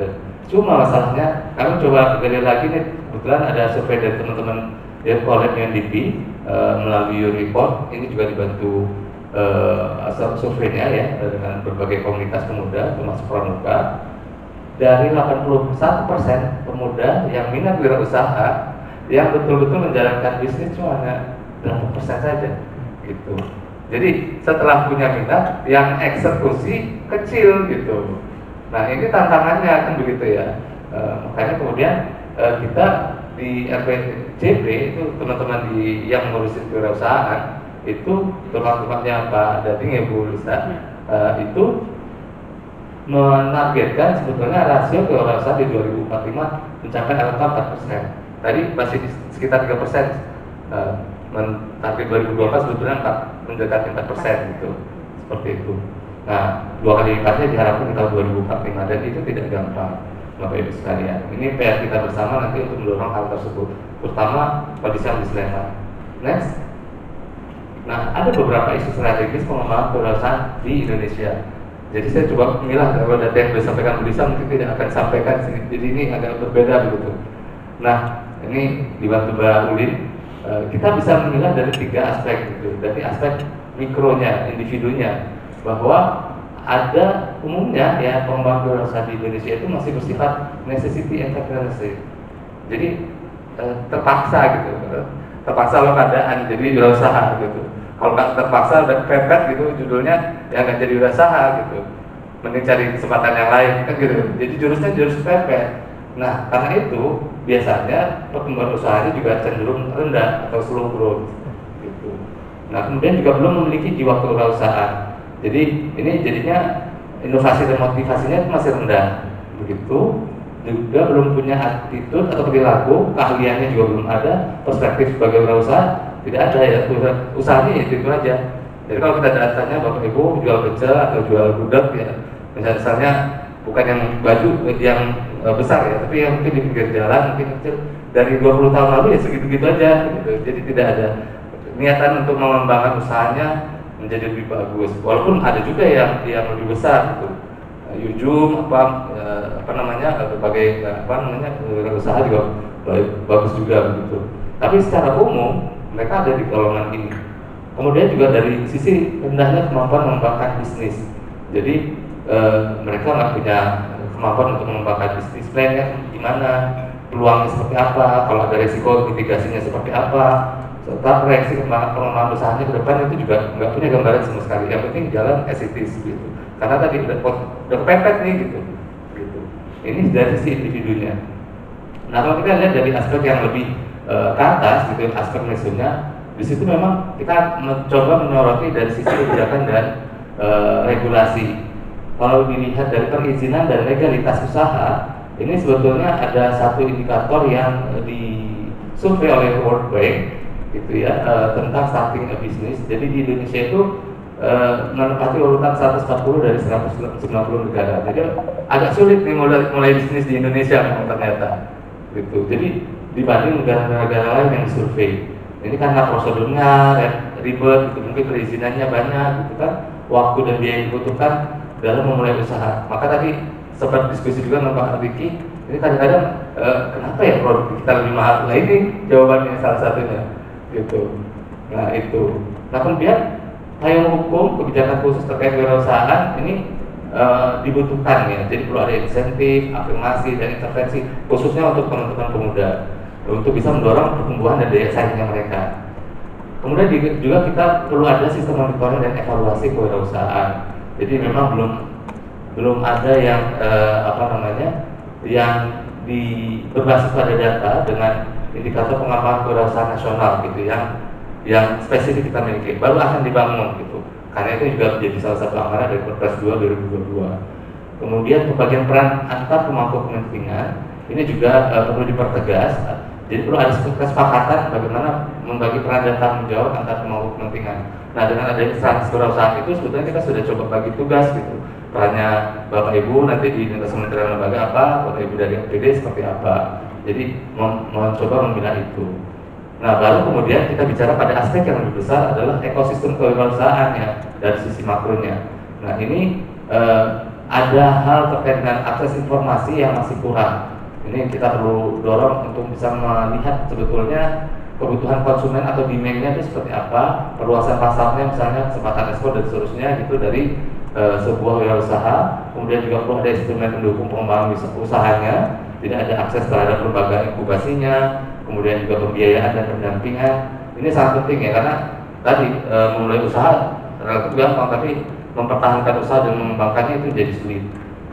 Cuma masalahnya kami coba gali lagi nih, kebetulan ada survei dari teman-teman dari College UNDP melalui Report. Ini juga dibantu surveinya ya dengan berbagai komunitas pemuda termasuk pramuka. Dari 81% pemuda yang minat wirausaha yang betul-betul menjalankan bisnis cuma hanya 8% saja gitu. Jadi setelah punya minat yang eksekusi kecil gitu. Nah ini tantangannya kan begitu ya. Makanya kemudian kita di RPJP itu teman-teman yang ngurusin kewirausahaan itu teman-temannya Pak Dating ya Bu Lisa itu menargetkan sebetulnya rasio kewirausahaan di 2045 mencapai angka 4%. Tadi masih sekitar 3%. Target 2012 sebetulnya mendekati 4% gitu, seperti itu. Nah, 2 kali lipatnya diharapkan di tahun 2045 dan itu tidak gampang, Bapak Ibu sekalian. Ini PR kita bersama nanti untuk mendorong hal tersebut, terutama kondisi yang di Sleman. Next. Nah, ada beberapa isu strategis pengembangan kewirausahaan di Indonesia. Jadi saya coba memilah kalau data yang disampaikan Bu Lisa mungkin tidak akan sampaikan sini. Jadi ini agak berbeda begitu. Nah, ini dibantu Mbak Ulin. Kita bisa memilah dari 3 aspek gitu. Dari aspek mikronya, individunya, bahwa ada umumnya ya pengembangan kewirausahaan di Indonesia itu masih bersifat necessity entrepreneurship. Jadi terpaksa gitu, terpaksa lo keadaan jadi wirausaha gitu. Kalau nggak terpaksa udah pepet gitu judulnya ya nggak jadi wirausaha gitu, mending cari kesempatan yang lain kan gitu. Jadi jurusnya jurus pepet. Nah karena itu biasanya pertumbuhan usahanya juga cenderung rendah atau slow growth gitu. Nah kemudian juga belum memiliki jiwa kewirausahaan. Jadi ini jadinya inovasi dan motivasinya itu masih rendah, begitu. Juga belum punya attitude atau perilaku, keahliannya juga belum ada, perspektif sebagai wirausaha tidak ada ya, usahanya itu aja. Jadi kalau kita datanya Bapak Ibu jual pecel atau jual gudeg ya, misalnya bukan yang baju yang besar ya, tapi yang mungkin di pinggir jalan, mungkin kecil dari 20 tahun lalu ya segitu-gitu aja gitu. Jadi tidak ada niatan untuk mengembangkan usahanya menjadi lebih bagus, walaupun ada juga yang lebih besar gitu. Yujum apa namanya berbagai usaha juga bagus juga begitu. Tapi secara umum mereka ada di golongan ini. Kemudian juga dari sisi rendahnya kemampuan mengembangkan bisnis. Jadi mereka nggak punya kemampuan untuk mengembangkan bisnis plan-nya gimana, peluangnya seperti apa, kalau ada resiko mitigasinya seperti apa, serta proyeksi pengembangan usahanya ke depan itu juga nggak punya gambaran sama sekali. Yang penting jalan as it is gitu. Karena tadi udah kepepet nih gitu. Ini dari sisi individunya. Nah kalau kita lihat dari aspek yang lebih ke atas gitu, aspek manajemennya, di situ memang kita mencoba menyoroti dari sisi kebijakan dan regulasi. Kalau dilihat dari perizinan dan legalitas usaha, ini sebetulnya ada satu indikator yang disurvei oleh World Bank gitu ya, tentang starting a business. Jadi di Indonesia itu menempati urutan 140 dari 190 negara. Jadi agak sulit nih mulai bisnis di Indonesia memang ternyata gitu. Jadi dibanding negara-negara lain yang survei, ini karena prosedurnya ribet gitu, mungkin perizinannya banyak gitu kan, waktu dan biaya yang dibutuhkan dalam memulai usaha. Maka tadi sempat diskusi juga dengan Pak Riki, ini kadang-kadang kenapa ya produk kita lebih mahal? Nah ini jawabannya salah satunya gitu. Nah itu. Nah kemudian payung hukum kebijakan khusus terkait kewirausahaan ini dibutuhkan ya. Jadi perlu ada insentif, afirmasi dan intervensi khususnya untuk teman-teman pemuda untuk bisa mendorong pertumbuhan dan daya saingnya mereka. Kemudian juga kita perlu ada sistem monitoring dan evaluasi kewirausahaan. Jadi memang belum ada yang yang berbasis pada data dengan indikator pengembangan kewirausahaan nasional gitu yang spesifik kita miliki, baru akan dibangun gitu. Karena itu juga menjadi salah satu amanah dari Perpres 2 2022. Kemudian pembagian peran antar pemangku kepentingan ini juga perlu dipertegas. Jadi perlu ada kesepakatan bagaimana membagi peran dan tanggung jawab antar pemangku kepentingan. Nah dengan adanya strategis kewirausasahaan itu sebetulnya kita sudah coba bagi tugas gitu. Perannya Bapak Ibu nanti di lintas kementerian lembaga apa, Bapak Ibu dari MPD seperti apa. Jadi mencoba membina itu. Nah baru kemudian kita bicara pada aspek yang lebih besar adalah ekosistem kewirausahaan ya dari sisi makronya. Nah ini ada hal terkait dengan akses informasi yang masih kurang. Ini kita perlu dorong untuk bisa melihat sebetulnya kebutuhan konsumen atau demand-nya itu seperti apa, perluasan pasarnya misalnya kesempatan ekspor dan seterusnya gitu dari sebuah wirausaha. Kemudian juga perlu ada instrumen pendukung pengembangan usahanya, tidak ada akses terhadap lembaga inkubasinya, kemudian juga pembiayaan dan pendampingan. Ini sangat penting ya karena tadi memulai usaha relatif gampang, tapi mempertahankan usaha dan mengembangkannya itu jadi sulit.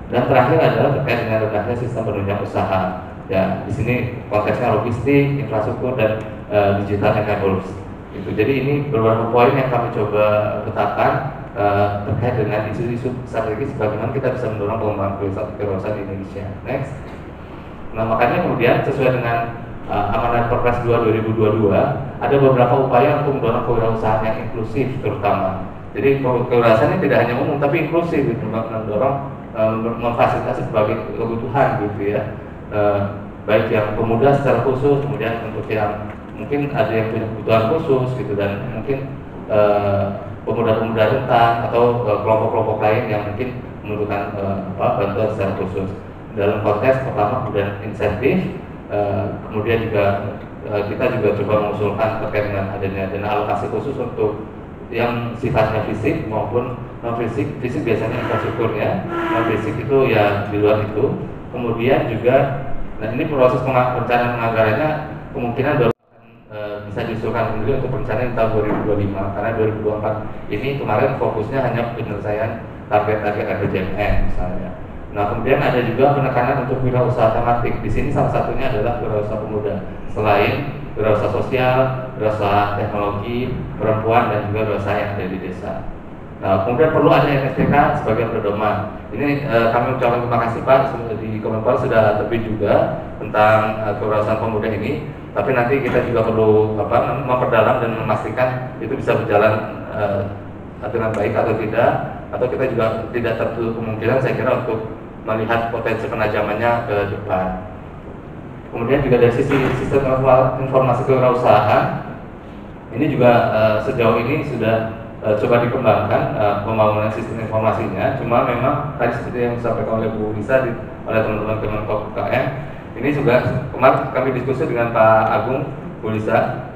Dan terakhir adalah terkait dengan rendahnya sistem penunjang usaha. Ya di sini konteksnya logistik, infrastruktur dan digital enablers. Gitu. Jadi ini beberapa poin yang kami coba petakan terkait dengan isu-isu strategis bagaimana kita bisa mendorong pengembangan kewirausahaan di Indonesia. Next. Nah makanya kemudian sesuai dengan amanat Perpres 2 2022 ada beberapa upaya untuk mendorong kewirausahaan yang inklusif terutama. Jadi kewirausahaan ini tidak hanya umum tapi inklusif, gitu, mendorong memfasilitasi berbagai kebutuhan gitu ya, baik yang pemuda secara khusus, kemudian untuk yang mungkin ada yang punya kebutuhan khusus gitu, dan mungkin pemuda-pemuda rentan atau kelompok-kelompok lain yang mungkin membutuhkan bantuan secara khusus. Dalam konteks pertama kemudian insentif, kemudian juga kita juga coba mengusulkan terkait dengan adanya dana alokasi khusus untuk yang sifatnya fisik maupun non fisik. Fisik biasanya infrastrukturnya, non fisik itu ya di luar itu. Kemudian juga, nah ini proses perencanaan penganggarannya kemungkinan baru bisa diusulkan sendiri untuk perencanaan tahun 2025, karena 2024 ini kemarin fokusnya hanya penyelesaian target-target RPJMN misalnya. Nah, kemudian ada juga penekanan untuk wirausaha tematik. Di sini salah satunya adalah wirausaha pemuda. Selain wirausaha sosial, wirausaha teknologi, perempuan, dan juga wirausaha yang ada di desa. Nah, kemudian perlu ada NSTK sebagai pedoman. Ini kami ucapkan terima kasih Pak, di Kemenpora sudah terbit juga tentang kewirausahaan pemuda ini. Tapi nanti kita juga perlu memperdalam dan memastikan itu bisa berjalan dengan baik atau tidak. Atau kita juga tidak tertutup kemungkinan, saya kira, untuk melihat potensi penajamannya ke depan. Kemudian juga dari sisi sistem informasi kewirausahaan, ini juga sejauh ini sudah coba dikembangkan pembangunan sistem informasinya. Cuma memang tadi seperti yang disampaikan oleh Bu Lisa oleh teman-teman Kemenko UKM, ini juga kemarin kami diskusi dengan Pak Agung, Bu Lisa,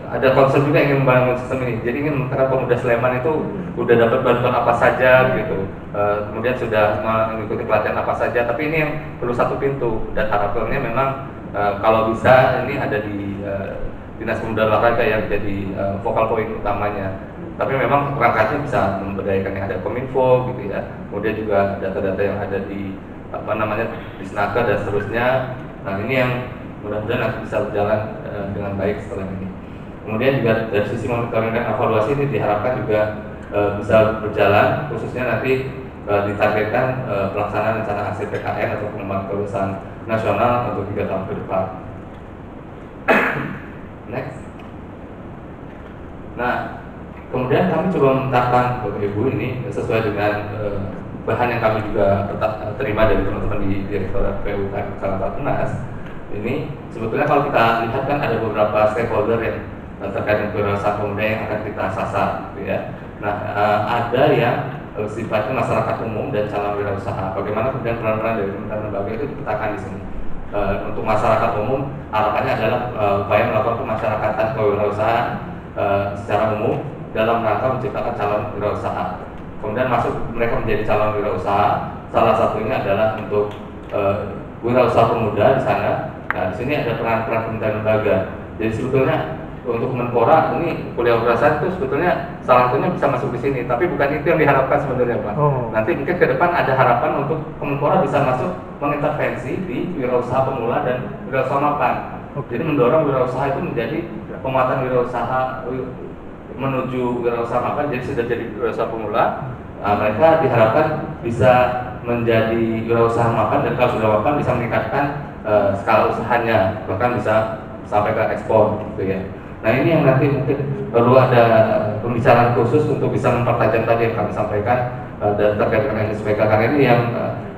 ada concern juga ingin membangun sistem ini. Jadi ingin karena pemuda Sleman itu udah dapat bantuan apa saja gitu, kemudian sudah mengikuti pelatihan apa saja. Tapi ini yang perlu satu pintu, dan harapannya memang kalau bisa ini ada di Dinas Pemuda Olahraga yang jadi focal point utamanya. Tapi memang perangkatnya bisa memberdayakan yang ada Kominfo gitu ya. Kemudian juga data-data yang ada di di Snaker dan seterusnya. Nah, ini yang mudah-mudahan nanti bisa berjalan dengan baik setelah ini. Kemudian juga dari sisi monitoring dan evaluasi ini diharapkan juga bisa berjalan, khususnya nanti ditargetkan pelaksanaan rencana aksi PKN atau pengembangan kewirausahaan nasional untuk 3 tahun ke depan. Next. Nah, kemudian kami coba memetakan Bapak Ibu ini sesuai dengan bahan yang kami juga terima dari teman-teman di Direktorat PUKM Kalambatunas. Ini sebetulnya kalau kita lihat kan ada beberapa stakeholder yang terkait dengan kewirausahaan pemuda yang akan kita sasar, gitu ya. Nah, ada yang sifatnya masyarakat umum dan calon wirausaha. Bagaimana kemudian peran-peran dari kementerian lembaga itu dipetakan di sini. Untuk masyarakat umum, harapannya adalah upaya melakukan pemasyarakatan kewirausahaan secara umum dalam rangka menciptakan calon wirausaha. Kemudian masuk mereka menjadi calon wirausaha. Salah satunya adalah untuk wirausaha pemuda di sana. Nah, di sini ada peran-peran kementerian lembaga. Jadi sebetulnya untuk Kemenpora ini kuliah wirausaha itu sebetulnya salah satunya bisa masuk di sini, tapi bukan itu yang diharapkan sebenarnya Pak. Nanti mungkin ke depan ada harapan untuk Kemenpora bisa masuk mengintervensi di wirausaha pemula dan wirausaha mapan. Jadi mendorong wirausaha itu menjadi penguatan wirausaha menuju wirausaha mapan, jadi sudah jadi wirausaha pemula. Nah, mereka diharapkan bisa menjadi wirausaha mapan, dan kalau sudah mapan bisa meningkatkan skala usahanya, bahkan bisa sampai ke ekspor gitu ya. Nah, ini yang nanti mungkin perlu ada pembicaraan khusus untuk bisa mempertajam tadi yang kami sampaikan dan terkait dengan NSPK, karena ini yang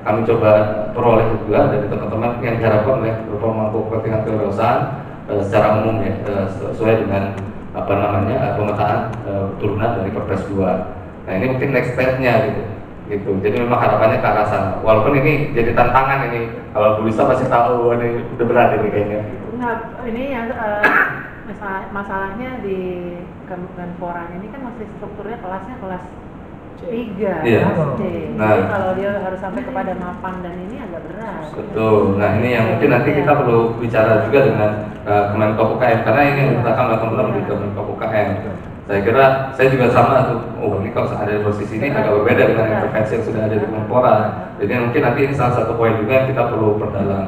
kami coba peroleh juga dari teman-teman yang diharapkan oleh pemangku kepentingan kewirausahaan secara umum ya, sesuai dengan pemetaan turunan dari Perpres 2. Nah, ini mungkin next step-nya gitu. Jadi memang harapannya ke arah sana. Walaupun ini jadi tantangan ini. Kalau Bu Lisa pasti tahu ini udah berat ini kayaknya. Nah, ini yang masalahnya di Kemenpora ini kan masih strukturnya kelasnya kelas 3. Iya. Nah, jadi kalau dia harus sampai kepada mapan dan ini agak berat. Betul. Nah, ini yang mungkin nanti kita perlu bicara juga dengan Kemenko UKM, karena ini yang diletakkan oleh teman-teman di Kemenko UKM. Saya kira saya juga sama tuh. Oh, ini kalau ada di posisi ini agak berbeda dengan intervensi yang sudah ada di Kemenpora. Jadi mungkin nanti ini salah satu poin juga yang kita perlu perdalam.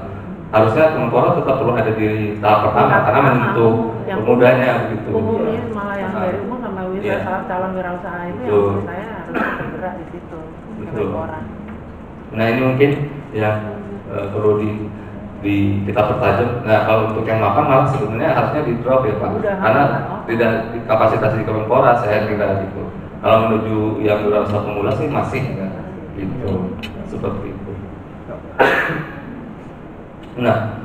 Harusnya Kemenpora tetap perlu ada di tahap pertama karena menyentuh pemudanya begitu. Umumnya malah yang dari umum sama calon wirausaha itu yang menurut saya harus bergerak di situ. Kemenpora. Nah, ini mungkin yang perlu kita pertajam. Nah, kalau untuk yang mapan malah sebenarnya harusnya di drop ya Pak, karena tidak di kapasitas di Kemenpora saya kira gitu. Kalau menuju yang wirausaha pemula sih masih ya, gitu seperti itu. Nah,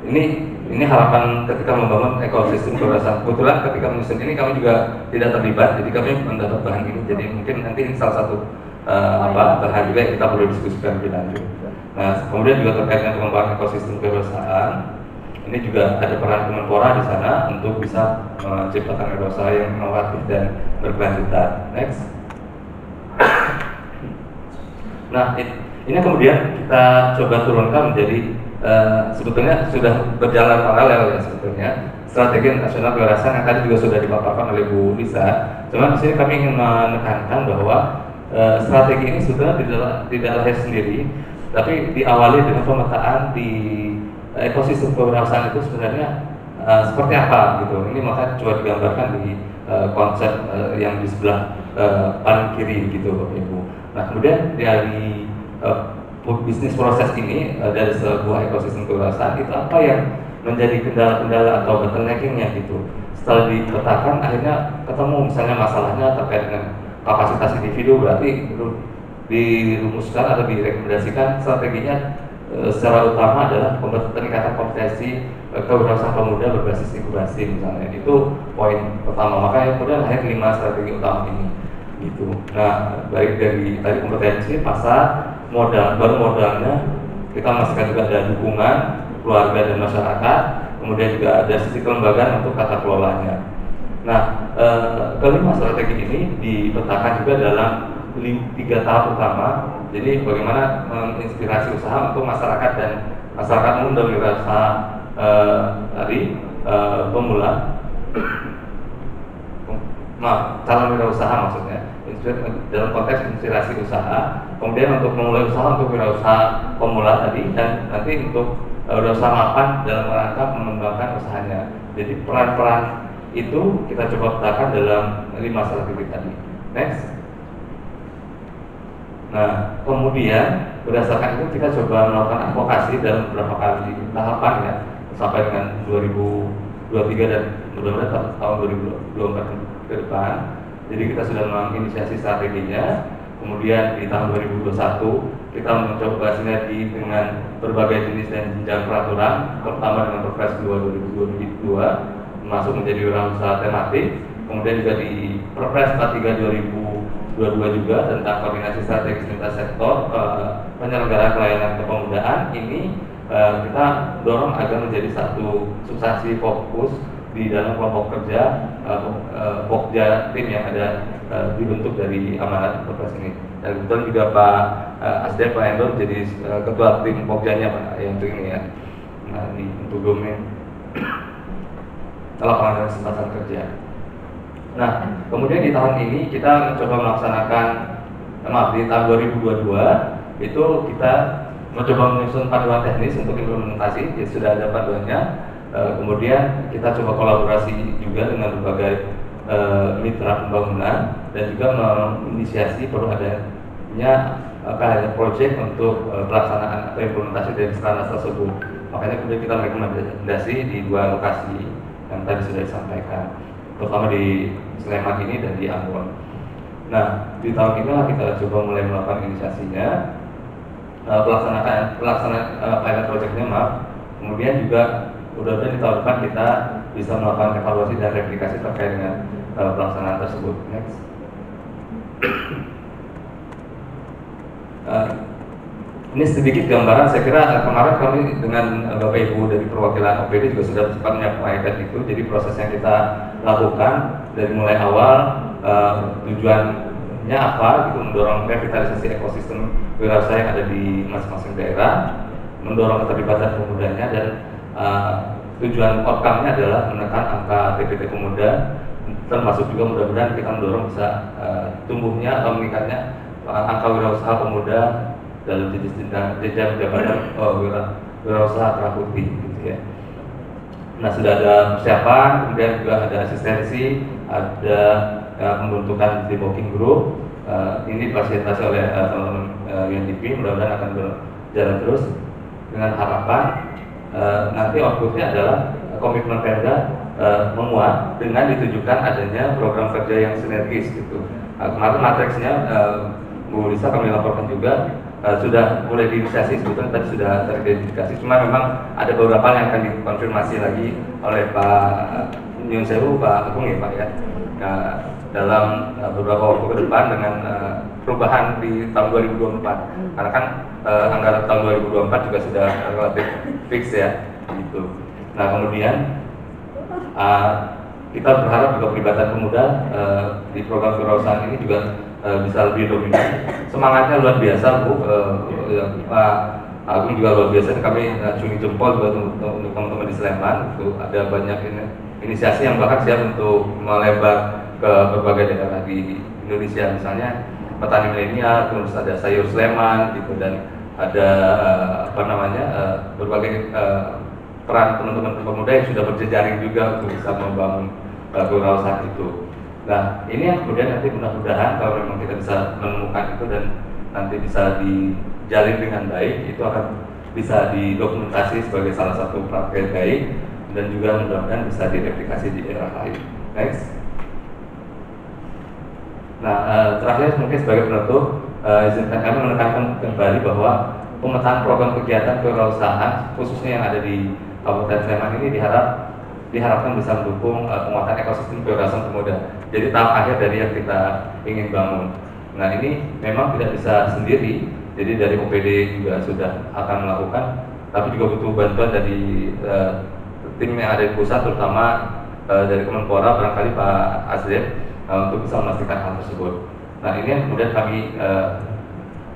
ini harapan ketika membangun ekosistem kewirausahaan. Kebetulan ketika menyusun ini kami juga tidak terlibat, jadi kami mendapat bahan ini. Jadi mungkin nanti ini salah satu bahan juga yang kita perlu diskusikan lebih lanjut. Nah, kemudian juga terkait dengan pengembangan ekosistem kewirausahaan. Ini juga ada peran Kemenpora di sana untuk bisa menciptakan wirausaha yang inovatif dan berkelanjutan. Next. Nah, ini kemudian kita coba turunkan menjadi sebetulnya sudah berjalan paralel ya sebetulnya strategi nasional kewirausahaan yang tadi juga sudah dipaparkan oleh Bu Lisa. Cuma di sini kami ingin menekankan bahwa strategi ini sebetulnya tidak lahir sendiri, tapi diawali dengan pemetaan di ekosistem kewirausahaan itu sebenarnya seperti apa gitu. Ini maka coba digambarkan di konsep yang di sebelah paling kiri gitu Bapak Ibu. Nah kemudian dari bisnis proses ini dari sebuah ekosistem kewirausahaan itu apa yang menjadi kendala-kendala atau bottleneckingnya gitu. Setelah dipetakan akhirnya ketemu misalnya masalahnya terkait dengan kapasitas individu, berarti dirumuskan atau direkomendasikan strateginya secara utama adalah peningkatan kompetensi kewirausahaan pemuda berbasis inkubasi misalnya. Itu poin pertama. Makanya kemudian lahir 5 strategi utama ini gitu. Nah, baik dari tadi kompetensi, pasar, modal, baru modalnya kita memastikan juga ada dukungan keluarga dan masyarakat, kemudian juga ada sisi kelembagaan untuk tata kelolanya. Nah, kelima strategi ini dipetakan juga dalam 3 tahap utama. Jadi bagaimana menginspirasi usaha untuk masyarakat dan masyarakat umum dan wirausaha pemula, calon wirausaha maksudnya, dalam konteks inspirasi usaha. Kemudian untuk memulai usaha untuk wirausaha pemula tadi, dan nanti untuk wirausaha mapan dalam rangka mengembangkan usahanya. Jadi peran-peran itu kita coba petakan dalam 5 strategi tadi. Next. Nah, kemudian berdasarkan itu kita coba melakukan advokasi dalam beberapa kali tahapan ya, sampai dengan 2023 dan mudah-mudahan tahun 2024 ke depan. Jadi kita sudah menginisiasi strateginya. Kemudian di tahun 2021 kita mencoba sinergi dengan berbagai jenis dan jenjang peraturan, terutama dengan Perpres 2/2022 masuk menjadi wirausaha tematik. Kemudian juga di Perpres 43/2022 juga tentang koordinasi strategis lintas sektor penyelenggaraan pelayanan kepemudaan. Ini kita dorong agar menjadi satu substansi fokus di dalam kelompok kerja Pokja tim yang ada dibentuk dari amanat Perpres ini. Dan kebetulan juga Pak Asdem Pak Endor jadi ketua tim Pokjanya Pak yang untuk ini ya. Nah ini untuk domain lapangan kesempatan kerja. Nah kemudian di tahun ini kita mencoba melaksanakan di tahun 2022 itu kita mencoba menyusun panduan teknis untuk implementasi. Jadi sudah ada panduannya. Kemudian kita coba kolaborasi juga dengan berbagai mitra pembangunan dan juga menginisiasi perlu adanya pilot project untuk pelaksanaan atau implementasi dari stranas tersebut. Makanya kemudian kita merekomendasi di 2 lokasi yang tadi sudah disampaikan, terutama di Sleman ini dan di Ambon. Nah di tahun inilah kita coba mulai melakukan inisiasinya, pelaksanaan pilot projectnya kemudian juga mudah-mudahan di tahun depan kita bisa melakukan evaluasi dan replikasi terkait dengan pelaksanaan tersebut. Next. Ini sedikit gambaran. Saya kira kemarin kami dengan Bapak Ibu dari perwakilan OPD juga sudah sempat menyampaikan itu. Jadi proses yang kita lakukan dari mulai awal tujuannya apa, gitu, mendorong revitalisasi ekosistem wirausaha yang ada di masing-masing daerah, mendorong keterlibatan pemudanya, dan tujuan outcome-nya adalah menekan angka TPT pemuda, termasuk juga mudah-mudahan kita mendorong bisa tumbuhnya atau meningkatnya angka wirausaha pemuda dalam jenjang jabatan wirausaha prakuti gitu ya. Nah sudah ada persiapan, kemudian juga ada asistensi, ada pembentukan tim working group. Ini difasilitasi oleh teman-teman UNDP, mudah-mudahan akan berjalan terus dengan harapan nanti outputnya adalah komitmen Pemda memuat dengan ditujukan adanya program kerja yang sinergis gitu. Kemarin matriksnya Bu Lisa kami laporkan juga sudah mulai diinisiasi, sebetulnya tadi sudah teridentifikasi, cuma memang ada beberapa yang akan dikonfirmasi lagi oleh Pak Nyun Sewu, Pak Agung ya Pak ya. Dalam beberapa waktu ke depan dengan perubahan di tahun 2024, karena kan anggaran tahun 2024 juga sudah relatif fix ya gitu. Nah kemudian kita berharap juga pelibatan pemuda di program kewirausahaan ini juga bisa lebih dominan. Semangatnya luar biasa Bu, Pak Agung juga luar biasa. Kami cungi jempol buat untuk teman-teman di Sleman. Itu ada banyak inisiasi yang bahkan siap untuk melebar ke berbagai daerah di Indonesia, misalnya petani milenial, terus ada sayur Sleman gitu, dan ada berbagai peran teman-teman pemuda yang sudah berjejaring juga untuk bisa membangun kewirausahaan itu. Nah ini yang kemudian nanti mudah-mudahan kalau memang kita bisa menemukan itu dan nanti bisa dijalin dengan baik, itu akan bisa didokumentasi sebagai salah satu praktek baik dan juga mudah-mudahan bisa direplikasi di daerah lain. Next. Nah terakhir mungkin sebagai penutup, izinkan kami menekankan kembali bahwa pemetaan program kegiatan kewirausahaan khususnya yang ada di Kabupaten Sleman ini diharapkan bisa mendukung penguatan ekosistem kewirausahaan pemuda. Jadi tahap akhir dari yang kita ingin bangun. Nah ini memang tidak bisa sendiri. Jadi dari OPD juga sudah akan melakukan, tapi juga butuh bantuan dari tim yang ada di pusat, terutama dari Kemenpora, barangkali Pak Asdem, untuk bisa memastikan hal tersebut. Nah ini yang kemudian kami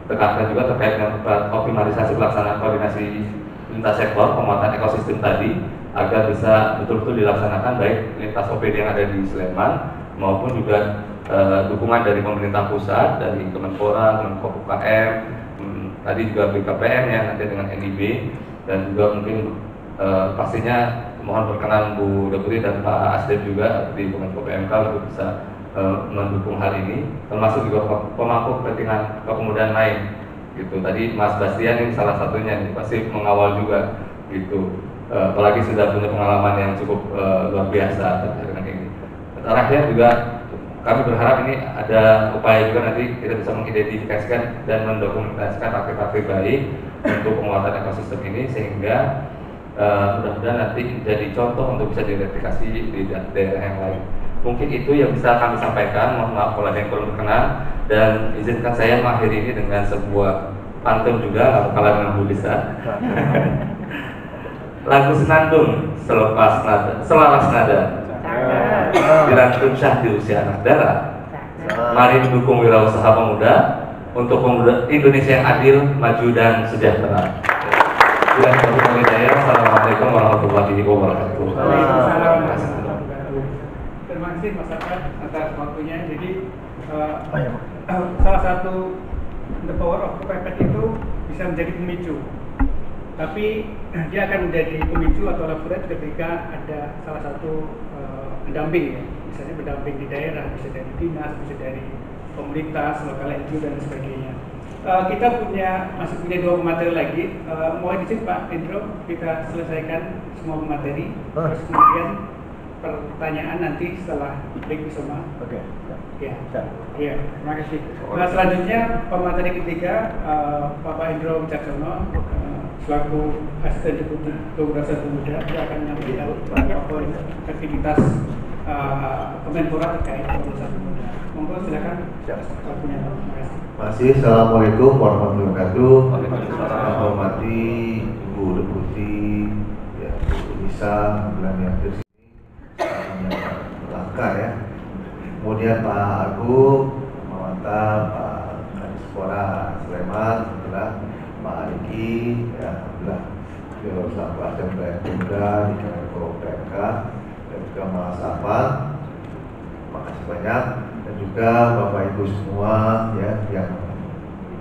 tekankan juga terkait dengan optimalisasi pelaksanaan koordinasi lintas sektor, penguatan ekosistem tadi, agar bisa betul-betul dilaksanakan baik lintas OPD yang ada di Sleman maupun juga dukungan dari pemerintah pusat, dari Kemenpora, Kemenko UKM, tadi juga BKPM ya, nanti dengan NIB, dan juga mungkin pastinya mohon perkenan Bu Deputi dan Pak Asdem juga di Kemenko PMK untuk bisa mendukung hal ini, termasuk juga pemangku kepentingan kepemudaan lain gitu. Tadi Mas Bastian ini salah satunya nih, pasti mengawal juga gitu, apalagi sudah punya pengalaman yang cukup luar biasa terkait dengan ini. Terakhir juga kami berharap ini ada upaya juga nanti kita bisa mengidentifikasikan dan mendokumentasikan praktik-praktik baik untuk penguatan ekosistem ini, sehingga mudah-mudahan nanti jadi contoh untuk bisa direplikasi di daerah yang lain. Mungkin itu yang bisa kami sampaikan. Mohon maaf kalau ada yang kurang berkenan, dan izinkan saya mengakhiri ini dengan sebuah pantun juga, nggak kalah dengan Bu Lisa. Lagu Senandung selaras nada dilantun syah di usia anak darah. Mari mendukung wirausaha pemuda untuk pemuda Indonesia yang adil, maju dan sejahtera. Assalamualaikum warahmatullahi wabarakatuh. Terima kasih Mas Akbar atas waktunya. Jadi salah satu the power of kepepet itu bisa menjadi pemicu, tapi dia akan menjadi pemicu atau leverage ketika ada salah satu pendamping ya, misalnya pendamping di daerah, bisa dari dinas, bisa dari komunitas, lokal NGO dan sebagainya. Kita masih punya 2 materi lagi. Mohon izin Pak Indro, kita selesaikan semua materi, terus kemudian pertanyaan nanti setelah break bersama. Oke. Ya. Iya. Terima kasih. Nah selanjutnya pemateri ketiga Bapak Indro Wicaksono selaku Asisten Deputi Kewirausahaan Pemuda, dia akan menyampaikan aktivitas Kemenpora terkait kewirausahaan pemuda. Monggo silakan. Waktunya. Terima kasih. Masih. Assalamualaikum warahmatullahi wabarakatuh. Saya hormati Ibu Deputi, ya, Bu Lisa, yang hadir sini, langkah ya. Kemudian Pak Agung, Mawata, Pak Kadispora Sleman, adalah Pak Aliki, ya, adalah selaku Asisten Pemuda di Kemenko PMK, dan juga Mas Afan. Terima kasih banyak. Dan juga Bapak Ibu semua ya yang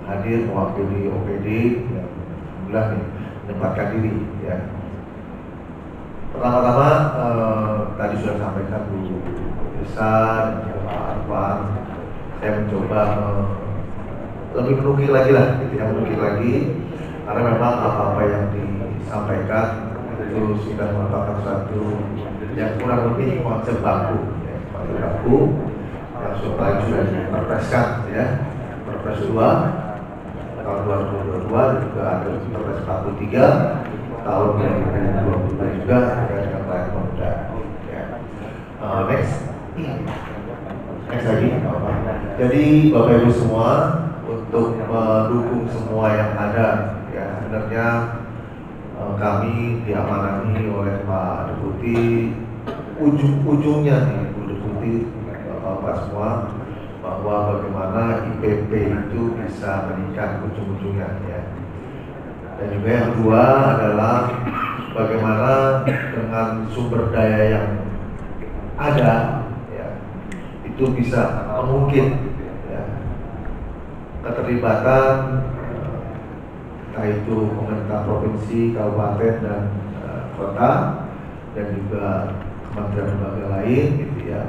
hadir mewakili OPD yang alhamdulillah nih menyempatkan diri ya. Pertama-tama tadi sudah sampaikan Bu Lisa dan juga Pak Arfan, saya mencoba lebih menukil lagi lah, gitu ya, menukil lagi, karena memang apa-apa yang disampaikan itu sudah merupakan satu yang kurang lebih konsep baku, ya, konsep baku yang sudah diperpreskan ya, Perpres 2 tahun 2022 dan juga ada Perpres 43 tahun 2022 juga terkait dengan pelayanan pemuda. Ya. Next lagi. Jadi Bapak Ibu semua, untuk mendukung semua yang ada, ya sebenarnya kami diamanani oleh Pak Deputi, ujung-ujungnya nih Bu Deputi, Bapak semua, bahwa bagaimana IPP itu bisa meningkat ujung-ujungnya ya. Dan juga yang kedua adalah bagaimana dengan sumber daya yang ada ya, itu bisa mungkin ya, keterlibatan entah itu pemerintah provinsi, kabupaten dan kota dan juga kementerian lembaga lain gitu ya,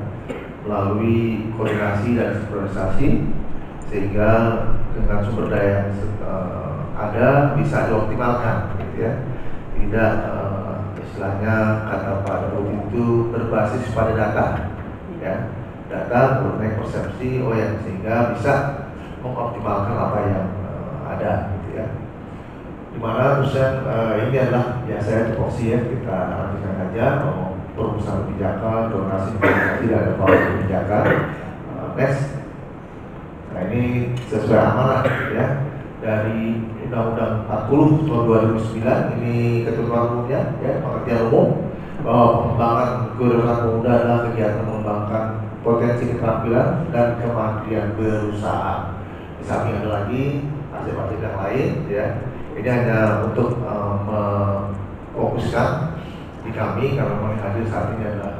melalui koordinasi dan sinkronisasi sehingga dengan sumber daya yang ada bisa dioptimalkan gitu ya, tidak istilahnya kata Pak Deputi itu berbasis pada data ya, data mengenai persepsi yang sehingga bisa mengoptimalkan apa yang ada gitu ya. Dimana dosen ini adalah ya saya tupoksi ya, kita nantikan saja mau perumusan kebijakan, donasi tidak ada pola kebijakan. Next, nah ini sesuai amanah ya dari Undang-Undang 40 tahun 2009 ini ketentuan umumnya ya, pengertian umum bahwa pengembangan kewirausahaan pemuda adalah kegiatan mengembangkan potensi keterampilan dan kemandirian berusaha. Di samping ada lagi aspek-aspek yang lain ya. Ini hanya untuk memfokuskan di kami karena memang hadir saat ini adalah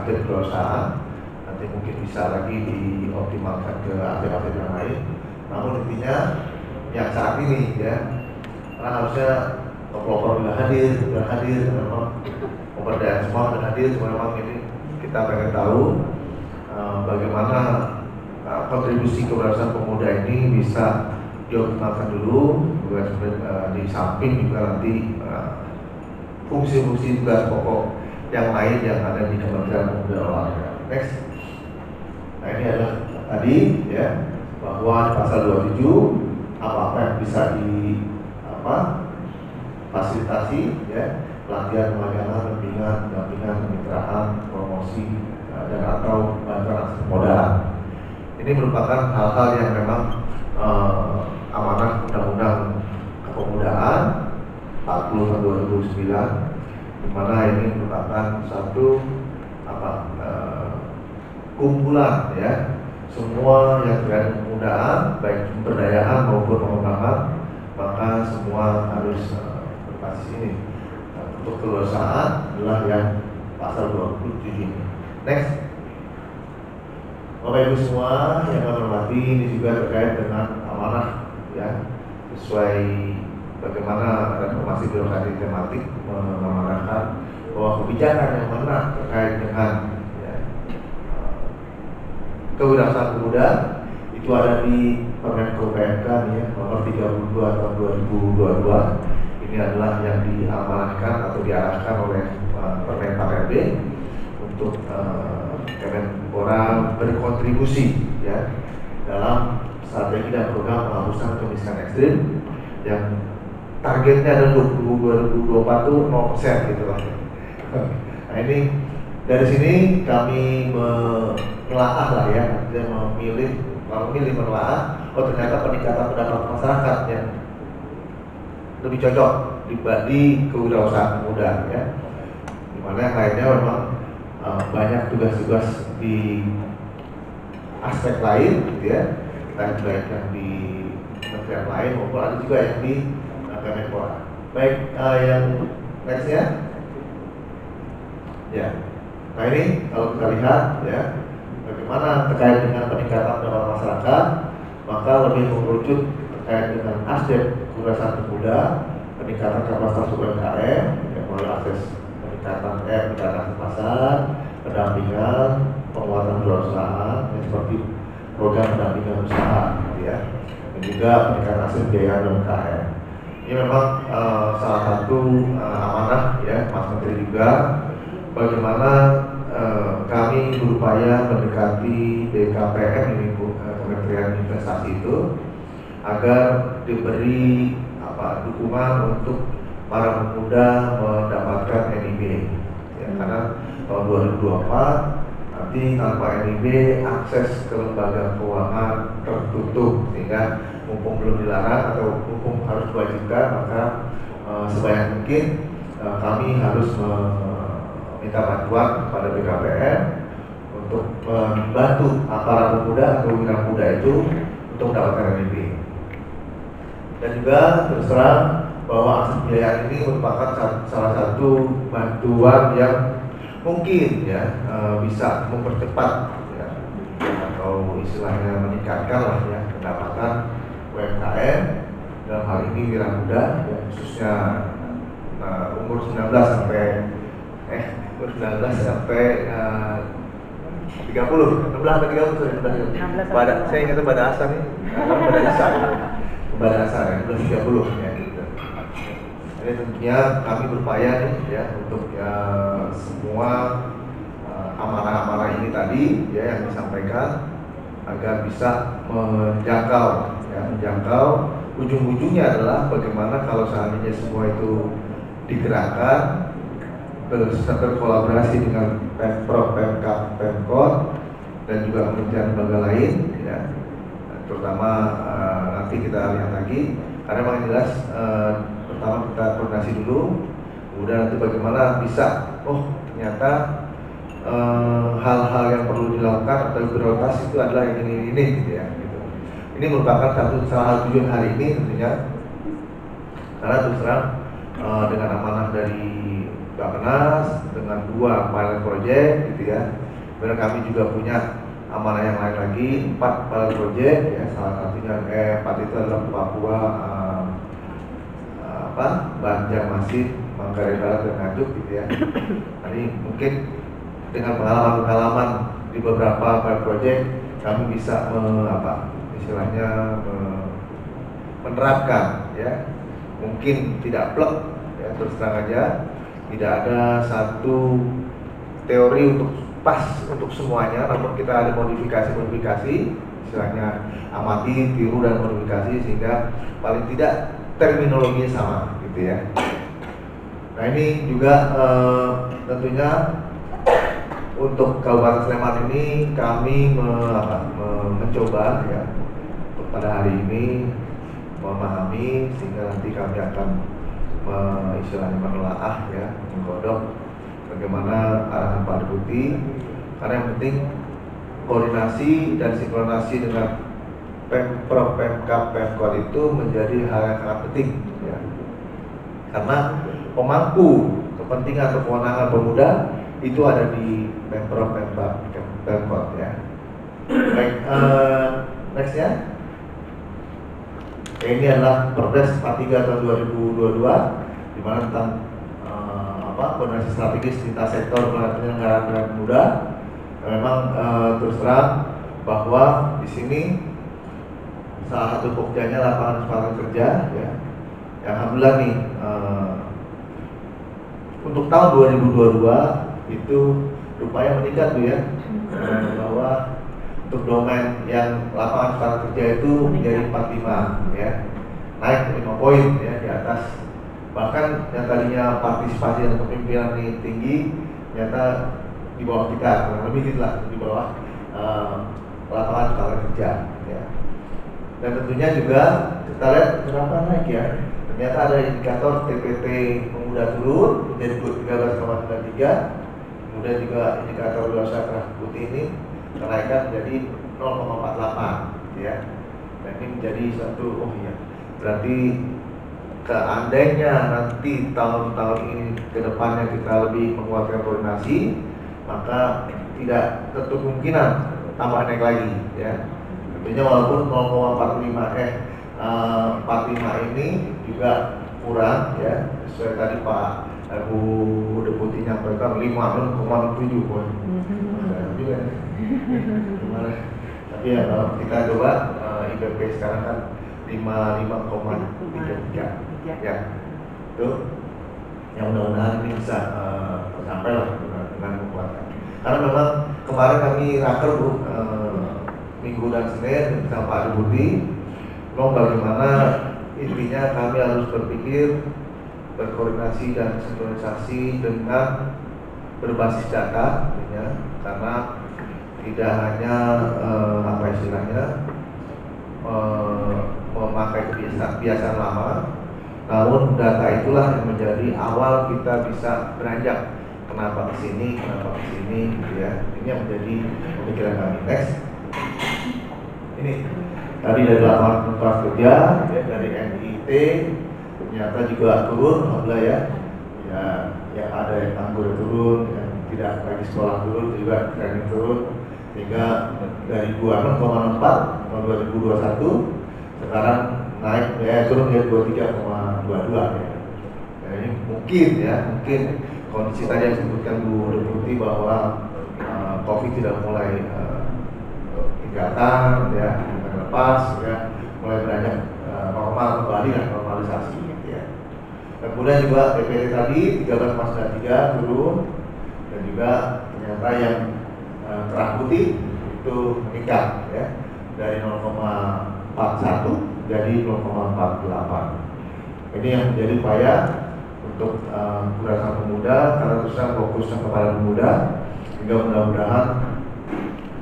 aspek perusahaan. Nanti mungkin bisa lagi dioptimalkan ke aspek-aspek yang lain. Namun intinya yang saat ini ya, karena harusnya pelopor sudah hadir, memang pemberdayaan semua sudah hadir, cuma memang ini kita pengen tahu bagaimana kontribusi kewirausahaan pemuda ini bisa dioptimalkan dulu, di samping juga nanti fungsi-fungsi tugas pokok yang lain yang ada di Kementerian Pemuda dan Olahraga. Next, nah ini adalah tadi ya bahwa pasal 27 apa yang bisa di fasilitasi ya, pelatihan, pemagangan, bimbingan, kemitraan, promosi dan atau bantuan akses permodalan. Ini merupakan hal-hal yang memang amanah Undang-Undang Kepemudaan 40 tahun 2009, di mana ini merupakan satu kumpulan ya, semua yang terkait kepemudaan baik pemberdayaan maupun pengembangan, maka semua harus berbasis ini. Untuk kewirausahaan adalah yang pasal 27 ini. Next, Bapak Ibu semua yang kami hormati, ini juga terkait dengan amanah ya, sesuai bagaimana reformasi birokrasi tematik mengamanahkan bahwa kebijakan yang mana terkait dengan kewirausahaan pemuda itu ada di Permenko PMK ya, nomor 32 tahun 2022. Ini adalah yang diamanahkan atau diarahkan oleh Permenpak RB untuk Kemenpora berkontribusi ya dalam strategi dan program penghapusan kemiskinan ekstrim yang targetnya adalah 2024 itu 0% gitu lah. Nah ini dari sini kami menelaah lah ya, memilih menelaah, ternyata peningkatan pendapatan masyarakat yang lebih cocok dibanding kewirausahaan pemuda ya, dimana yang lainnya memang banyak tugas-tugas di aspek lain gitu ya, baik yang di kementerian lain maupun ada juga yang di Kemenpora. Baik, yang nextnya ya. Nah ini kalau kita lihat ya, bagaimana terkait dengan peningkatan pendapatan masyarakat, maka lebih mengerucut terkait dengan aspek kewirausahaan pemuda, peningkatan kapasitas UMKM, yang melalui akses peningkatan akses pasar, pendampingan, penguatan kewirausahaan, seperti program pendampingan usaha, gitu ya, dan juga peningkatan akses biaya UMKM. Ini memang salah satu amanah ya Mas Menteri juga. Bagaimana kami berupaya mendekati BKPM ini Kementerian Investasi itu agar diberi dukungan untuk para pemuda mendapatkan NIB ya, karena tahun 2024 nanti tanpa NIB akses ke lembaga keuangan tertutup, sehingga mumpung belum dilarang atau mumpung harus diwajibkan, maka sebanyak mungkin kami harus meminta bantuan kepada BKPM untuk membantu para pemuda atau wira muda itu untuk mendapatkan RMB. Dan juga terus terang bahwa akses pembiayaan ini merupakan salah satu bantuan yang mungkin ya bisa mempercepat ya, atau istilahnya meningkatkan lah ya pendapatan UMKM dalam hal ini wira muda ya, khususnya umur 19 sampai 30, 16 sampai 30 pada saya ingatnya pada asar nih, pada asar ya 30 ya gitu. Jadi tentunya kami berupaya nih ya untuk ya semua amanah-amanah ini tadi ya yang disampaikan agar bisa menjangkau ujung-ujungnya adalah bagaimana kalau seandainya semua itu digerakkan berkolaborasi dengan Pemprov, Pemkab, Pemkot dan juga kementerian lembaga lain ya, terutama nanti kita lihat lagi karena memang jelas pertama kita koordinasi dulu, kemudian nanti bagaimana bisa ternyata hal-hal yang perlu dilakukan atau prioritas itu adalah yang ini gitu ya gitu. Ini merupakan salah satu tujuan hari ini tentunya karena terus terang dengan amanah dari Bappenas dengan 2 pilot project gitu ya. Kemudian kami juga punya amanah yang lain lagi 4 pilot project ya, salah satunya 4 itu adalah Papua, Banjarmasin, Manggarai Barat dan Nganjuk gitu ya. Jadi mungkin dengan pengalaman-pengalaman di beberapa pilot project kami bisa menerapkan ya. Mungkin tidak plek ya, terus terang aja tidak ada satu teori untuk pas untuk semuanya, namun kita ada modifikasi istilahnya amati, tiru dan modifikasi sehingga paling tidak terminologinya sama gitu ya. Nah ini juga tentunya untuk Kabupaten Sleman ini kami mencoba ya pada hari ini memahami sehingga nanti kami akan istilahnya menelaah ya, menggodok bagaimana arahan Pak Deputi karena yang penting koordinasi dan sinkronasi dengan Pemprov, Pemkab, Pemkot itu menjadi hal yang sangat penting ya. Karena pemangku kepentingan atau kewenangan pemuda itu ada di Pemprov, Pemkab, Pemkot ya. Baik, nextnya ini adalah Perpres 43 tahun 2022 di mana tentang koordinasi strategis lintas sektor penyelenggaraan pembangunan pemuda. Memang terus terang bahwa di sini salah satu pokoknya lapangan kesempatan kerja ya. Yang alhamdulillah nih untuk tahun 2022 itu rupanya meningkat tuh ya, bahwa untuk domain yang lapangan kesempatan kerja itu menjadi 45 ya, naik 5 poin ya di atas. Bahkan yang tadinya partisipasi dan kepemimpinan ini tinggi, ternyata di bawah kita, kurang lebih gitu lah, di bawah lapangan kesempatan kerja ya. Dan tentunya juga kita lihat kenapa naik ya, ternyata ada indikator TPT pemuda turun menjadi 13,93, kemudian juga indikator dewasa keras putih ini kenaikan menjadi 0,48 ya. Dan ini menjadi satu berarti seandainya nanti tahun-tahun ini ke depannya kita lebih menguatkan koordinasi, maka tidak tertutup kemungkinan tambah naik lagi ya. Tentunya walaupun 45 ini juga kurang ya, sesuai tadi Pak Bu Deputi nyampaikan 5,7 poin. Tapi ya kalau kita coba IPP sekarang kan 55,33 ya, itu yang mudah-mudahan ini bisa sampai lah dengan menguatkan. Karena memang kemarin kami raker Minggu dan Senin bersama Pak Deputi, bagaimana intinya kami harus berpikir, berkoordinasi dan sinkronisasi dengan berbasis data ya, karena tidak hanya memakai kebiasaan lama, Namun data itulah yang menjadi awal kita bisa beranjak kenapa ke sini, gitu ya. Ini yang menjadi pemikiran kami. Next. Ini tadi dari lapangan tempat kerja, ya, dari NIT ternyata juga turun, alhamdulillah ya. Ya ada yang nganggur turun, yang tidak lagi sekolah turun, juga training turun, sehingga dari 26,4 tahun 2021 sekarang naik turun ke 23,22 ya. Ini mungkin kondisi tadi yang disebutkan Bu Deputi bahwa COVID tidak mulai tingkatan ya, lepas ya, mulai beranjak normal kembali dan normalisasi gitu ya. Kemudian juga PPT tadi 13,93 turun, dan juga ternyata yang kerah putih itu meningkat ya, dari 0,41 jadi 0,48. Ini yang menjadi upaya untuk Gerakan Pemuda, karena terusnya fokusnya kepada pemuda, hingga mudah-mudahan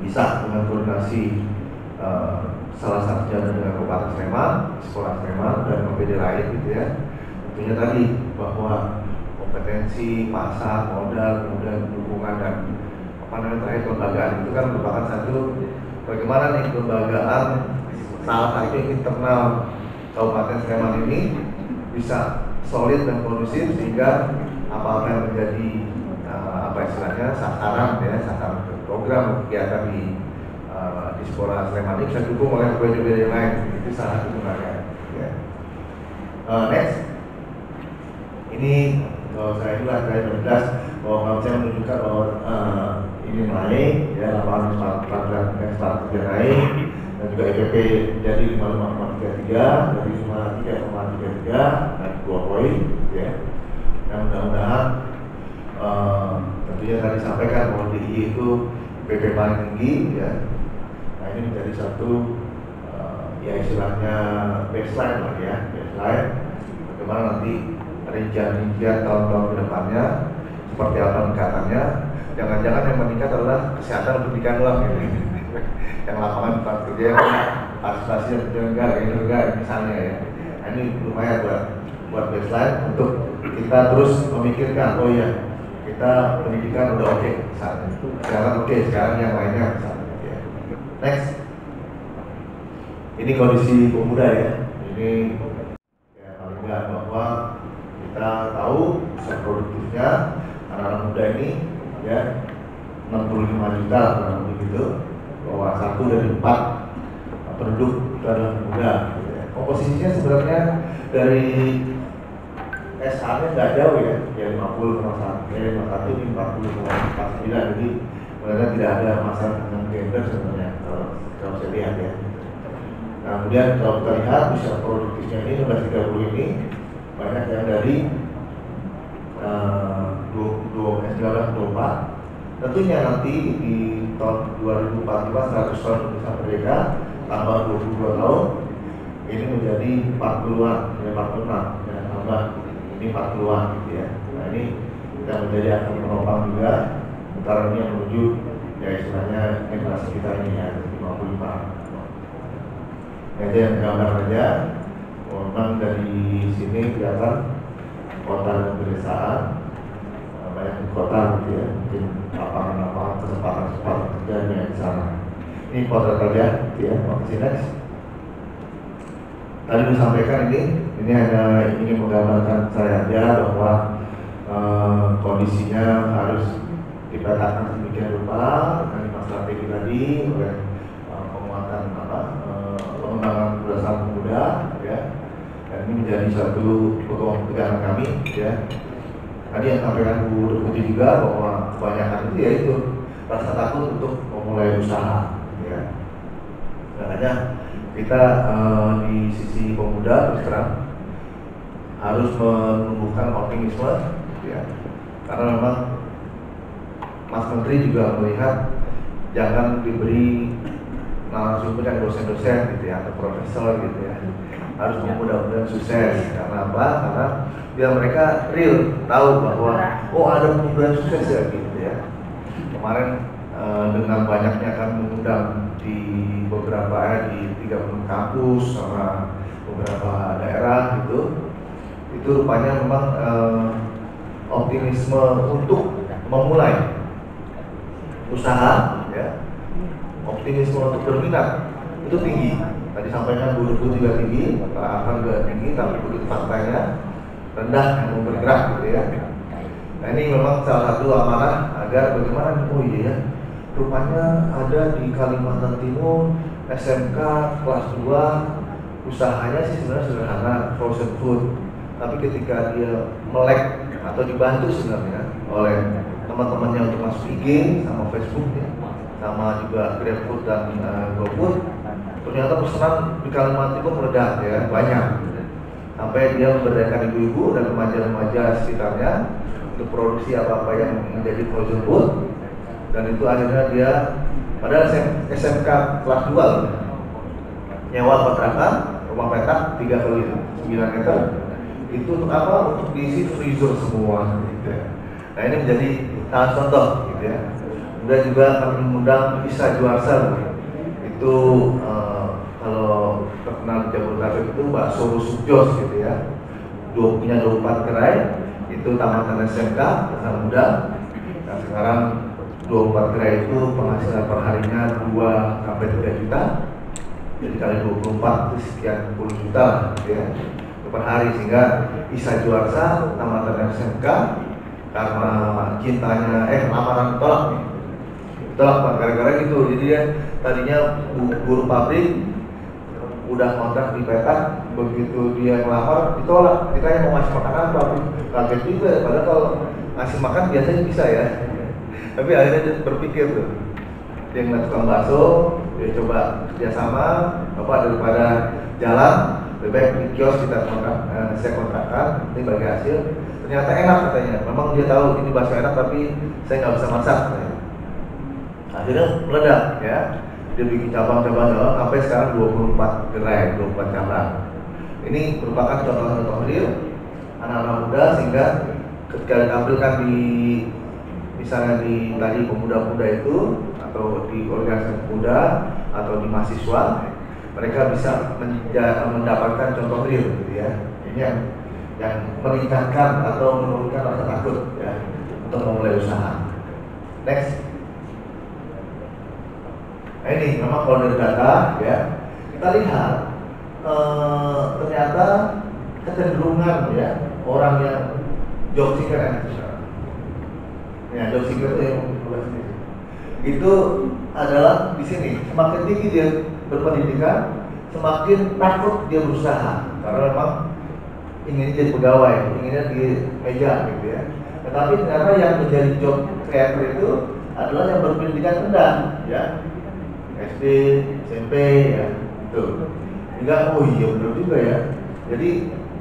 bisa dengan koordinasi salah satunya dengan Kabupaten Sleman, sekolah Sleman dan PPD lain gitu ya. Tentunya tadi bahwa kompetensi, pasar, modal, kemudian dukungan dan terakhir kelembagaan itu kan merupakan satu bagaimana nih kelembagaan salah satu internal Kabupaten Sleman ini bisa solid dan kondusif sehingga apa yang menjadi sasaran program kegiatan di sekolah Sleman ini bisa didukung oleh PPD yang lain. Itu salah satu ya. Next, ini saya jelas bahwa saya menunjukkan bahwa ini naik ya, lapangan ekspat kerja naik, dan juga EPP jadi 55,33 dari 53,33 naik 2 poin ya. Dan mudah-mudahan tentunya tadi sampaikan bahwa DIY itu EPP paling tinggi ya. Nah ini menjadi satu ya istilahnya baseline lah ya, baseline bagaimana nanti rincian tahun-tahun ke depannya seperti apa peningkatannya. Jangan-jangan yang meningkat adalah kesehatan pendidikan doang ya. Yang lapangan tempat kerja yang partisipasi dan penyelenggara misalnya ya. Nah, ini lumayan buat baseline untuk kita terus memikirkan, oh iya kita pendidikan udah oke misalnya, sekarang sekarang yang lainnya misalnya ya. Next, ini kondisi pemuda ya. Ini ya paling nggak bahwa kita tahu usia produktifnya anak-anak muda ini ya 65 juta kurang lebih gitu, bahwa 1 dari 4 penduduk itu adalah pemuda gitu ya. Komposisinya sebenarnya dari SH-nya nggak jauh ya 50,1 ini 40,49, jadi sebenarnya tidak ada masalah dengan gender sebenarnya kalau saya lihat ya. Nah kemudian kalau kita lihat usia produktifnya ini 1930 ini banyak yang dari 1924. Tentunya nanti di tahun 2045 100 tahun Indonesia Merdeka tambah 22 tahun ini menjadi 40-an, 46 ya, tambah ini 40-an gitu ya. Nah ini kita menjadi akan menopang juga antara ini yang menuju ya istilahnya generasi kita ini ya 55. Jadi yang gambar aja, memang dari sini kelihatan kota dan pedesaan, banyak di kota gitu ya, mungkin lapangan-lapangan kesempatan kerjanya di sana. Ini potret aja gitu ya, makasih next. Tadi disampaikan ini hanya ingin menggambarkan saya aja bahwa kondisinya harus dipetakan sedemikian rupa dengan lima strategi tadi oleh penguatan pengembangan berdasarkan pemuda ya. Dan ini menjadi satu pegangan kami ya. Tadi yang sampaikan Bu Deputi juga bahwa kebanyakan itu yaitu rasa takut untuk memulai usaha ya. Makanya kita di sisi pemuda terus terang harus menumbuhkan optimisme ya. Karena memang Mas Menteri juga melihat jangan diberi narasumber yang dosen-dosen gitu ya atau profesor gitu ya, harus mudah-mudahan sukses. Karena apa? Karena biar mereka real tahu bahwa oh ada pemuda sukses ya gitu ya. Kemarin dengan banyaknya kan mengundang di beberapa di 30 kampus sama beberapa daerah gitu, itu rupanya memang optimisme untuk memulai usaha, ya, optimisme untuk berminat itu tinggi. Tadi sampaikan guru juga tinggi, akan juga tinggi, tapi begitu faktanya rendah yang mau bergerak gitu ya. Nah ini memang salah satu amanah agar bagaimana, oh iya ya, rupanya ada di Kalimantan Timur SMK kelas 2 usahanya sih sebenarnya sederhana, frozen food, tapi ketika dia melek atau dibantu sebenarnya oleh teman-temannya untuk masuk IG sama Facebook ya, sama juga GrabFood dan GoFood, ternyata pesanan di Kalimantan Timur meledak ya, banyak, sampai dia memberdayakan ibu-ibu dan remaja-remaja sekitarnya untuk produksi apa-apa yang menjadi frozen food. Dan itu akhirnya dia padahal SMK kelas 2 nyewa kontrakan rumah petak 3x9 meter itu untuk apa? Untuk diisi freezer semua gitu ya. Nah ini menjadi salah contoh gitu ya. Kemudian juga kami mengundang Isa Juarsa itu kalau terkenal di Jabodetabek itu bakso Rusukjos gitu ya, punya 24 gerai, itu tamatan SMK anak muda. Nah sekarang 24 gerai itu penghasilan perharinya 2-3 juta, jadi kali 24 itu sekian puluh juta gitu ya per hari. Sehingga Isa Juarsa tamatan SMK karena cintanya lamaran tolak nih, tolak Pak, gara-gara gitu. Jadi dia tadinya guru pabrik udah kontrak di petak, begitu dia ngelamar ditolak, ditanya mau ngasih makan apa, kaget juga. Padahal kalau ngasih makan biasanya bisa ya, tapi akhirnya dia berpikir tuh, dia ngeliat tukang bakso, dia coba kerjasama apa daripada jalan, lebih baik di kios kita saya kontrakkan, ini bagi hasil. Ternyata enak katanya, memang dia tahu ini bakso enak tapi saya nggak bisa masak katanya. Akhirnya meledak ya, dia bikin cabang-cabang sampai sekarang 24 gerai, 24 cabang. Ini merupakan contoh-contoh real anak-anak muda, sehingga ketika ditampilkan di misalnya di tadi pemuda-pemuda itu atau di organisasi pemuda atau di mahasiswa, mereka bisa mendapatkan contoh real gitu ya. Ini yang meningkatkan atau menurunkan rasa takut ya untuk memulai usaha. Next. Nah ini memang kalau dari data ya kita lihat ternyata kecenderungan ya orang yang job seeker ya job seeker itu yang itu adalah di sini semakin tinggi dia berpendidikan, semakin takut dia berusaha karena memang inginnya jadi pegawai, inginnya di meja gitu ya. Tetapi ternyata yang menjadi job creator itu adalah yang berpendidikan rendah ya, SD, SMP ya, itu. Hingga oh iya benar juga ya. Jadi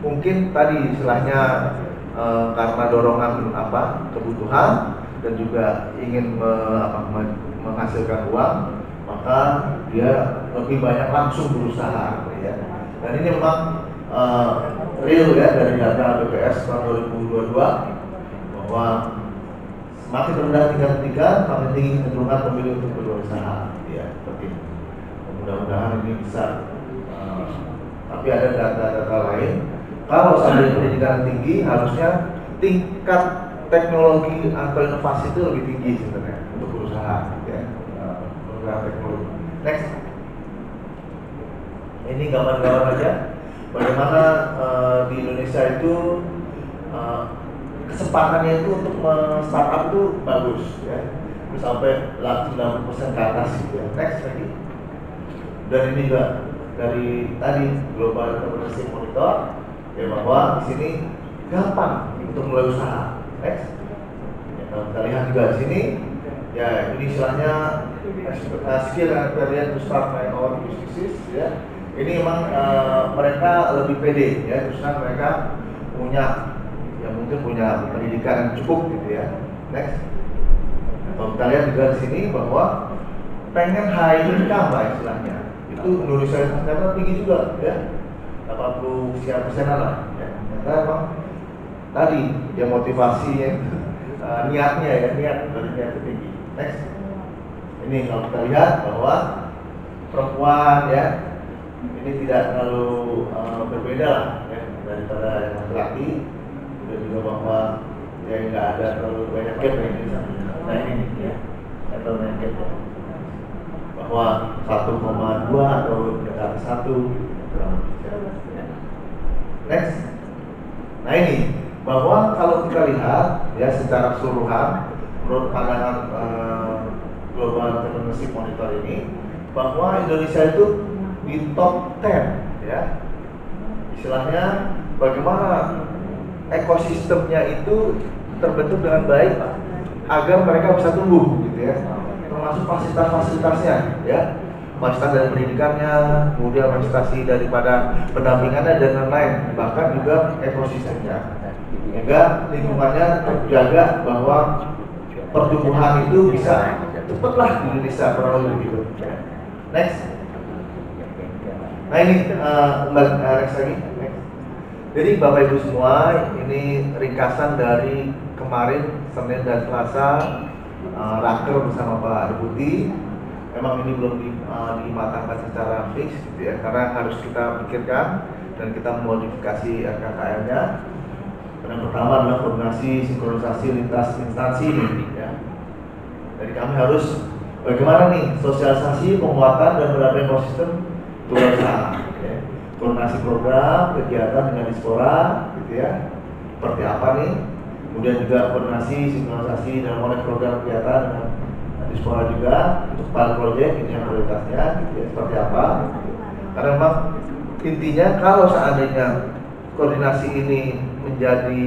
mungkin tadi istilahnya karena dorongan kebutuhan dan juga ingin menghasilkan uang, maka dia lebih banyak langsung berusaha ya. Dan ini memang real ya dari data BPS tahun 2022 bahwa semakin rendah tingkat pendidikan, semakin tinggi kecenderungan pemilih untuk berusaha ya, seperti itu. Mudah-mudahan ini bisa tapi ada data-data lain, kalau sampai pendidikan tinggi harusnya tingkat teknologi atau inovasi itu lebih tinggi sebenarnya untuk berusaha ya, menggunakan teknologi. Next. Ini gambar-gambar aja bagaimana di Indonesia itu kesempatannya itu untuk startup itu bagus ya, sampai 90% ke atas gitu ya. Next lagi. Dan ini juga dari tadi Global Entrepreneurship Monitor ya, bahwa di sini gampang untuk mulai usaha. Next. Ya, kalau kita lihat juga di sini ya, ini istilahnya skill and experience to start my own businesses ya. Ini memang mereka lebih pede ya, terusnya mereka punya ya mungkin punya pendidikan yang cukup gitu ya. Next. Kalau kita lihat juga di sini bahwa pengen high income lah istilahnya, itu Indonesia ternyata tinggi juga ya, 80% lah ya. Ternyata emang tadi ya motivasinya niatnya ya, niat dari niat tinggi. Next. Ini kalau kita lihat bahwa perempuan ya ini tidak terlalu berbeda lah ya daripada yang laki-laki, dan juga bahwa yang nggak ada terlalu banyak gap ya ini. Nah ini ya, atau banyak gap ya. Bahwa 1,2 atau dekat 1. Next. Nah ini bahwa kalau kita lihat ya secara keseluruhan menurut pandangan Global Entrepreneurship Monitor ini, bahwa Indonesia itu di top 10 ya. Istilahnya bagaimana ekosistemnya itu terbentuk dengan baik agar mereka bisa tumbuh gitu ya. Termasuk fasilitas-fasilitasnya ya. Fasilitas dari pendidikannya, kemudian fasilitas daripada pendampingannya dan lain-lain, bahkan juga ekosistemnya. Sehingga lingkungannya terjaga bahwa pertumbuhan itu bisa cepatlah di Indonesia kurang lebih gitu. Next. Nah ini next lagi. Next. Jadi Bapak Ibu semua, ini ringkasan dari kemarin Senin dan Selasa raker bersama Pak Deputi. Memang ini belum dimatangkan secara fix gitu ya, karena harus kita pikirkan dan kita memodifikasi RKKM-nya. Yang pertama adalah koordinasi sinkronisasi lintas instansi ini ya. Jadi kami harus bagaimana nih sosialisasi penguatan dan penerapan ekosistem kewirausahaan ya. Koordinasi program kegiatan dengan dispora gitu ya, seperti apa nih. Kemudian juga koordinasi sinkronisasi dan mulai program kegiatan dengan dispora juga untuk pilot project, ini yang prioritasnya gitu ya, seperti apa. Karena memang intinya kalau seandainya koordinasi ini menjadi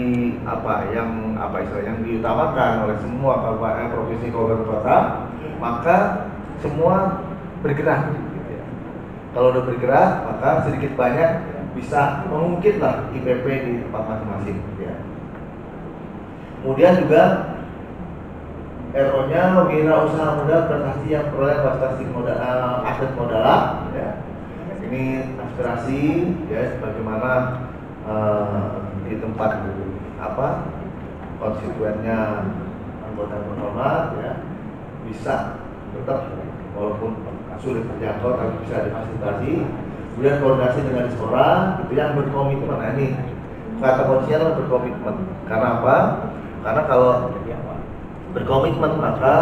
yang diutamakan oleh semua kabupaten, provinsi, kabupaten, kota, maka semua bergerak gitu ya. Kalau udah bergerak, maka sedikit banyak bisa mengungkitlah IPP di tempat masing-masing gitu ya. Kemudian juga RO-nya wirausaha muda prestasi yang peroleh prestasi modal, aset modalan ya. Ini aspirasi ya, bagaimana di tempat konstituennya anggota terhormat ya bisa tetap walaupun sulit terjangkau tapi bisa difasilitasi. Kemudian koordinasi dengan dispora itu yang berkomitmen. Nah ini kata kuncinya adalah berkomitmen. Karena apa? Karena kalau berkomitmen maka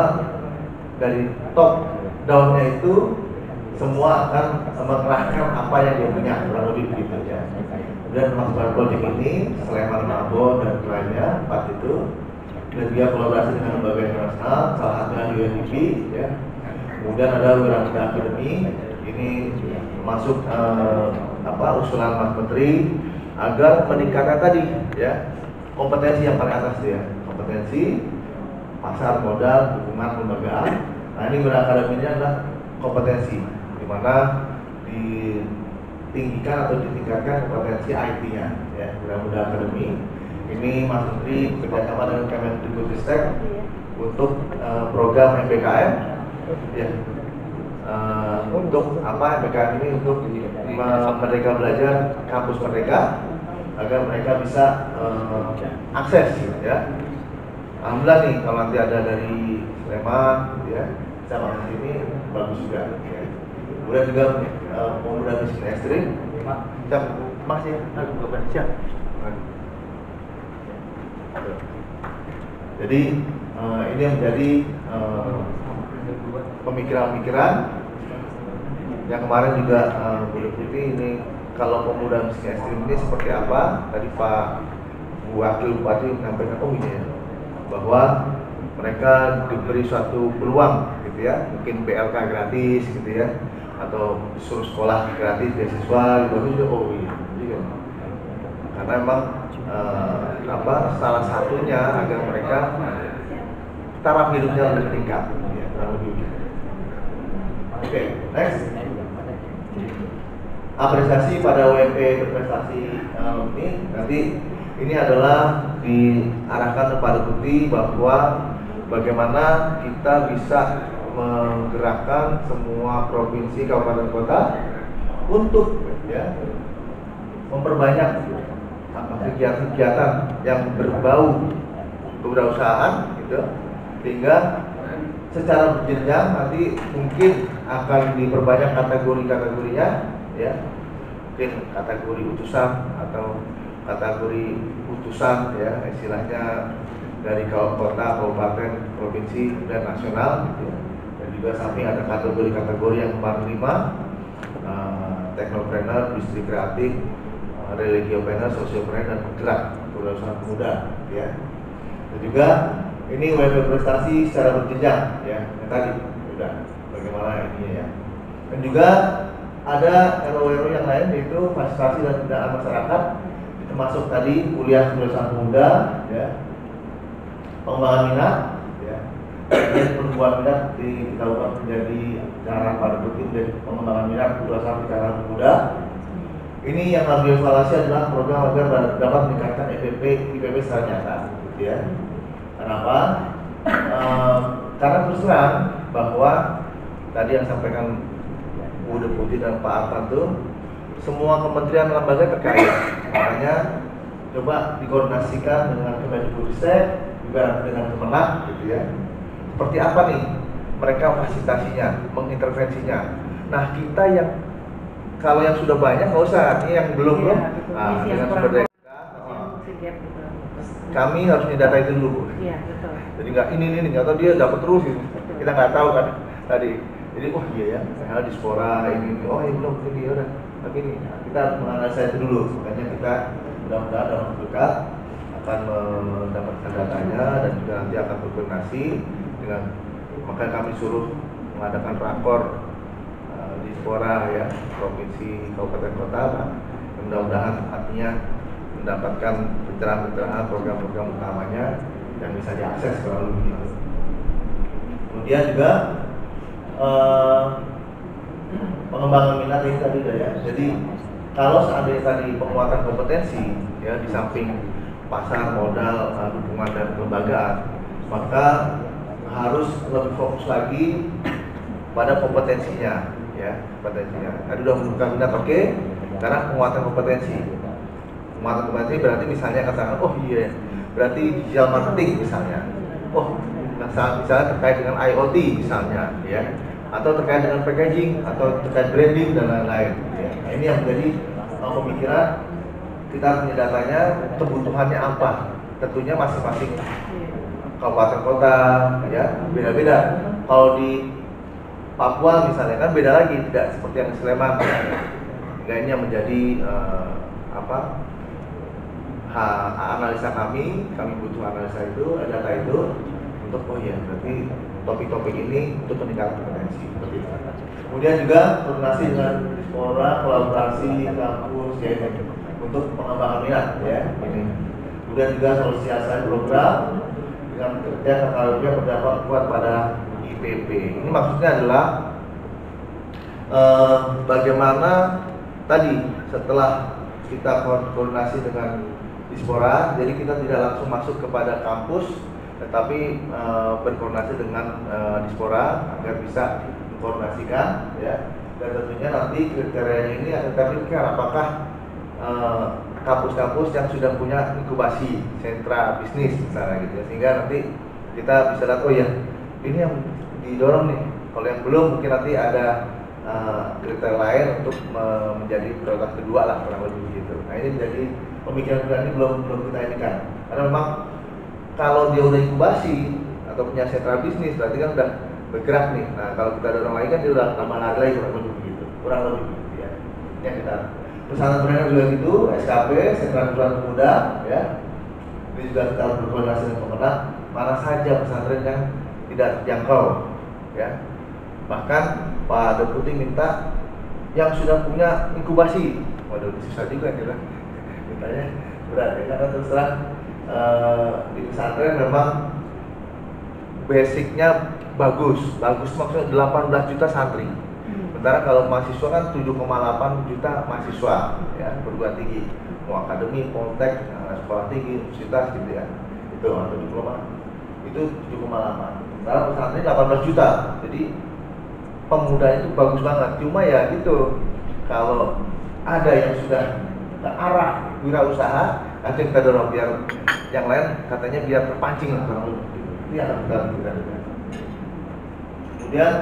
dari top down-nya itu semua akan mengerahkan apa yang dia punya, kurang lebih begitu ya. Kemudian termasuk proyek ini Sleman, Mabo dan lainnya 4 itu, dan dia kolaborasi dengan lembaga internasional, salah satunya di UNDP ya. Kemudian ada Wirausaha Akademi, ini masuk usulan Mas Menteri agar meningkatkan tadi ya kompetensi yang paling atas ya, kompetensi pasar modal dukungan kelembagaan. Nah ini Wirausaha Akademi ini adalah kompetensi di mana ditinggikan atau ditingkatkan kompetensi IT-nya ya. Wirausaha Akademi ini Mas Menteri bekerjasama dengan Kemendikbudristek untuk program MBKM ya. Untuk MBKM ini untuk Merdeka Belajar kampus Merdeka agar mereka bisa akses ya. Alhamdulillah nih kalau nanti ada dari Sleman ya, bisa masuk sini bagus juga ya. Kemudian juga pemuda miskin ekstrim siap masih siap. Jadi ini yang menjadi pemikiran-pemikiran yang kemarin juga Bu Deputi ini kalau pemuda miskin ekstrim ini seperti apa? Tadi Pak Wakil Bupati menyampaikan ini ya, bahwa mereka diberi suatu peluang gitu ya, mungkin BLK gratis gitu ya, atau suruh sekolah gratis beasiswa gitu juga. Karena memang salah satunya agar mereka taraf hidupnya lebih meningkat ya, Oke, next. Apresiasi pada UMP berprestasi ini nanti ini adalah diarahkan kepada Deputi bahwa bagaimana kita bisa menggerakkan semua provinsi, kabupaten, kota untuk ya memperbanyak kegiatan-kegiatan yang berbau kewirausahaan gitu, sehingga secara berjenjang nanti mungkin akan diperbanyak kategori-kategorinya ya, mungkin kategori utusan atau kategori utusan ya, istilahnya dari kota, kabupaten, provinsi, dan nasional gitu ya. Dan juga samping ada kategori-kategori yang kemarin 5, teknopreneur, industri kreatif, religiopreneur, sosiopreneur, dan penggerak kewirausahaan pemuda ya. Dan juga ini WP prestasi secara berjenjang ya, yang tadi sudah bagaimana ini ya. Dan juga ada RO-RO yang lain yaitu fasilitasi dan pembinaan masyarakat, termasuk tadi kuliah kewirausahaan pemuda ya, pengembangan minat ya, dan pertumbuhan minat kita ubah menjadi cara pada rutin menjadi pengembangan minat kewirausahaan di kalangan pemuda. Ini yang harus dievaluasi adalah program agar dapat meningkatkan IPP secara nyata gitu ya. Kenapa? Karena terus terang bahwa tadi yang sampaikan Bu Deputi dan Pak Artan itu semua kementerian lembaga terkait, makanya coba dikoordinasikan dengan Kemendikbudristek juga dengan Kemenak gitu ya. Seperti apa nih mereka fasilitasinya, mengintervensinya. Nah kita yang kalau yang sudah banyak nggak usah, ini yang belum nah, dengan sumber daya kami harus punya data itu dulu. Iya, betul. Jadi nggak ini nggak tahu dia dapat terus gitu. Kita nggak tahu kan tadi. Jadi oh iya ya, hal dispora ini, oh ini belum ini udah. Tapi ini kita harus menganalisa itu dulu. Makanya kita mudah-mudahan dalam waktu dekat akan mendapatkan datanya dan juga nanti akan berkoordinasi dengan, maka kami suruh mengadakan rakor dispora ya, provinsi, kabupaten, kota. Mudah-mudahan artinya mendapatkan pencerahan-pencerahan program-program utamanya yang bisa diakses selalu begitu. Kemudian juga pengembangan minat ini tadi ya. Jadi kalau seandainya tadi penguatan kompetensi ya di samping pasar, modal, dukungan dan kelembagaan, maka harus lebih fokus lagi pada kompetensinya ya, kompetensinya. Tadi sudah menunjukkan minat, oke. Sekarang penguatan kompetensi. Penguatan kompetensi berarti misalnya katakan, oh iya, berarti digital marketing misalnya. Oh, misalnya terkait dengan IoT misalnya ya, atau terkait dengan packaging atau terkait branding dan lain-lain ya. Nah, ini yang menjadi pemikiran kita punya datanya, kebutuhannya apa. Tentunya masing-masing kabupaten kota ya beda-beda. Kalau di Papua misalnya kan beda lagi, tidak seperti yang di Sleman. Nah, ini yang menjadi analisa kami butuh analisa itu, data itu untuk oh ya berarti topik-topik ini untuk meningkatkan kompetensi seperti itu. Kemudian juga koordinasi dengan dispora, kolaborasi kampus ya, untuk pengembangan minat ya ini. Kemudian juga sosialisasi program dengan kerja teknologi yang berdampak kuat pada IPP. Ini maksudnya adalah bagaimana tadi setelah kita koordinasi dengan dispora, jadi kita tidak langsung masuk kepada kampus, tetapi berkoordinasi dengan dispora agar bisa mengkoordinasikan ya. Dan tentunya nanti kriterianya ini akan kami pikir apakah kampus-kampus yang sudah punya inkubasi sentra bisnis misalnya gitu ya, sehingga nanti kita bisa lihat oh ya ini yang didorong nih. Kalau yang belum mungkin nanti ada kriteria lain untuk menjadi prioritas kedua lah kurang lebih gitu. Nah ini menjadi pemikiran ini belum kita inikan, karena memang kalau dia udah inkubasi atau punya sentra bisnis berarti kan udah bergerak nih. Nah kalau kita dorong lagi kan dia udah tambah lagi kurang lebih gitu ya. Ini yang kita pesantren juga gitu, SKP, sentra kejuruan pemuda ya. Ini juga kita berkoordinasi dengan pemerintah mana saja pesantren yang tidak terjangkau ya. Bahkan Pak Deputi minta yang sudah punya inkubasi. Waduh, susah juga gitu. Mintanya berat ya, karena terus terang di pesantren memang basicnya bagus maksudnya 18 juta santri. Sementara kalau mahasiswa kan 7,8 juta mahasiswa ya, perguruan tinggi, mau akademi, poltek, sekolah tinggi, universitas gitu ya. Itu atau diploma. Itu 7,8. Sementara pesantren 18 juta. Jadi pemuda itu bagus banget. Cuma ya gitu, kalau ada yang sudah ke arah wirausaha, nanti kita dorong biar yang lain katanya biar terpancing lah kurang lebih. Itu yang kita lakukan. Kemudian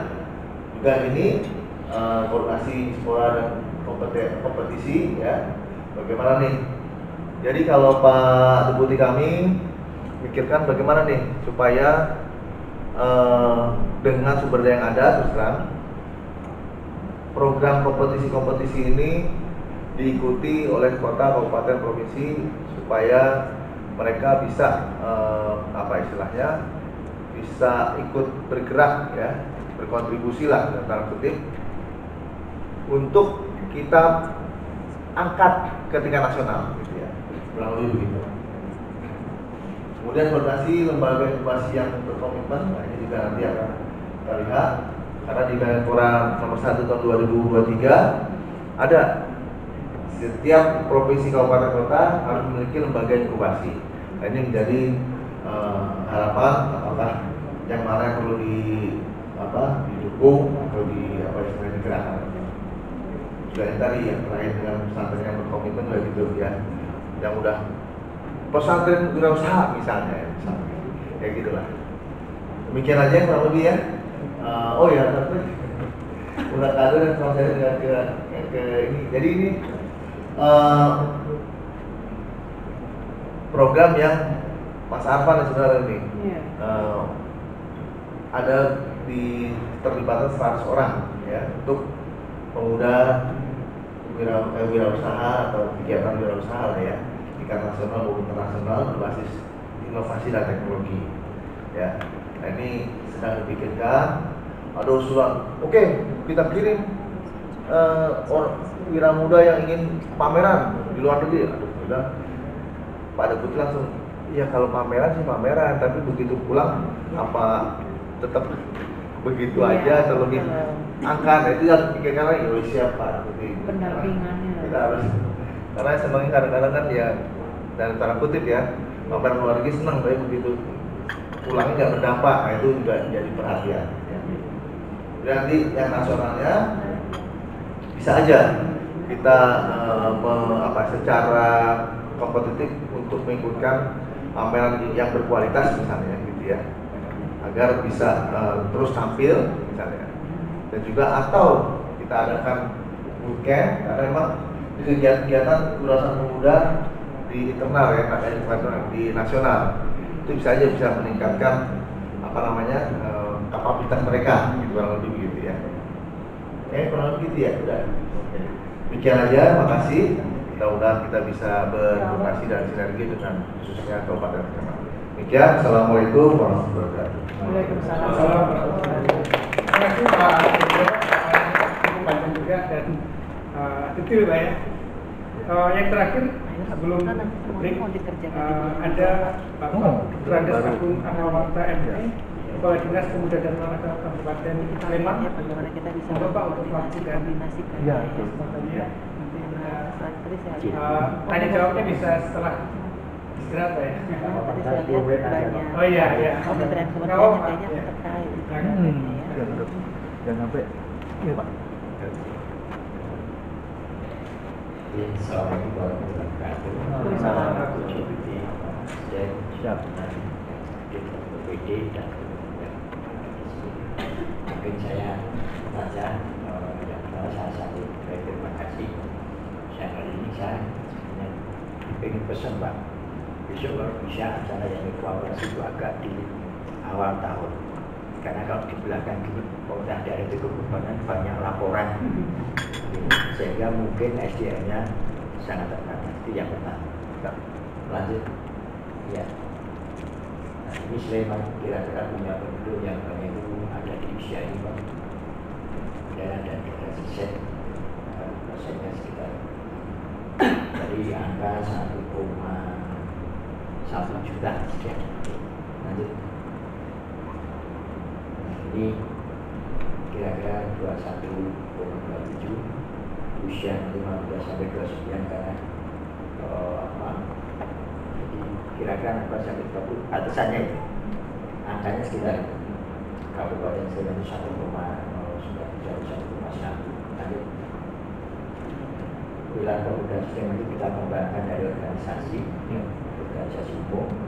juga ini koordinasi sekolah dan kompetisi ya. Bagaimana nih Jadi kalau Pak Deputi kami pikirkan bagaimana nih supaya dengan sumber daya yang ada, terus terang program kompetisi-kompetisi ini diikuti oleh kota, kabupaten, provinsi supaya mereka bisa bisa ikut bergerak ya, berkontribusi lah dalam tanda kutip untuk kita angkat ke tingkat nasional gitu ya, kurang lebih begitu. Kemudian koordinasi lembaga inkubasi yang berkomitmen, nah ini juga nanti akan kita lihat karena di Menpora nomor 1 tahun 2023 ada setiap provinsi, kabupaten, kota harus memiliki lembaga inkubasi. Nah, ini menjadi harapan apakah yang mana yang perlu didukung atau digerakkan. Juga yang tadi yang terkait dengan pesantren yang berkomitmen juga gitu ya, yang udah pesantren wirausaha misalnya, kayak gitulah. Demikian aja kurang lebih ya. Oh ya, udah kado dan kalau saya ke ini. Jadi ini program yang Mas Arfan dan saudara ini ada di terlibatkan 100 orang ya untuk pemuda wirausaha atau kegiatan wirausaha ya, tingkat nasional maupun internasional berbasis inovasi dan teknologi ya. Nah ini sedang dipikirkan, ada usulan, oke, kita kirim wira muda yang ingin pameran di luar negeri. Udah Pak Deputi langsung, ya kalau pameran sih pameran, tapi begitu pulang apa tetap begitu aja atau lebih angkat, itu harus dipikirkan lagi. Oh siapa pendampingannya kita harus, karena sebenarnya kadang-kadang kan ya dari tanda kutip ya, pameran luar negeri senang, tapi begitu pulangnya nggak berdampak, nah itu juga jadi perhatian ya. Nanti yang nasionalnya bisa aja kita secara kompetitif untuk mengikutkan pameran yang berkualitas misalnya gitu ya, agar bisa terus tampil misalnya. Dan juga atau kita adakan bootcamp, karena memang kegiatan kewirausahaan pemuda di internal ya, di nasional itu bisa aja bisa meningkatkan kapasitas mereka gitu, kurang lebih begitu ya. Kurang lebih gitu ya, udah. Demikian aja, makasih. Mudah-mudahan kita bisa berkomunikasi dan sinergi dengan khususnya Kabupaten Sleman. Demikian, assalamualaikum warahmatullahi wabarakatuh. Waalaikumsalam. Terima kasih Pak cukup panjang juga dan detail Pak ya. Yang terakhir sebelum break ada Bapak Randes Agung Anawata MD, Kepala Dinas Pemuda dan Olahraga Kabupaten Sleman. Bapak untuk melakukan Iya. tanya jawabnya bisa setelah istirahat ya. Tadi saya lihat banyak. Oh iya. Kementerian-kementerian kayaknya terkait. Jangan sampai. Iya Pak. Assalamualaikum warahmatullahi wabarakatuh. Siap. BPD dan mungkin saya saja yang salah satu terima kasih. Saya kali ini saya ingin pesan Pak, besok kalau bisa acara yang evaluasi itu agak di awal tahun, karena kalau di belakang itu pemerintah daerah itu kebetulan banyak laporan, sehingga mungkin SDM-nya sangat terbatas. Itu yang pertama. Lanjut, ya. Nah, ini Sleman kira-kira punya penduduk yang banyak itu ada di usia ini Pak, dan generasi Z, persennya sekitar dari angka 1,1 juta sekian. Lanjut. Nah, ini kira-kira 21,27, usia 15 sampai 29 karena jadi kira-kira 15 sampai 20 atasannya itu angkanya sekitar itu. Kabupaten Sleman 1,09 jauh 1,1. Lanjut. Wilayah pemuda Sleman itu kita kembangkan dari organisasi umum,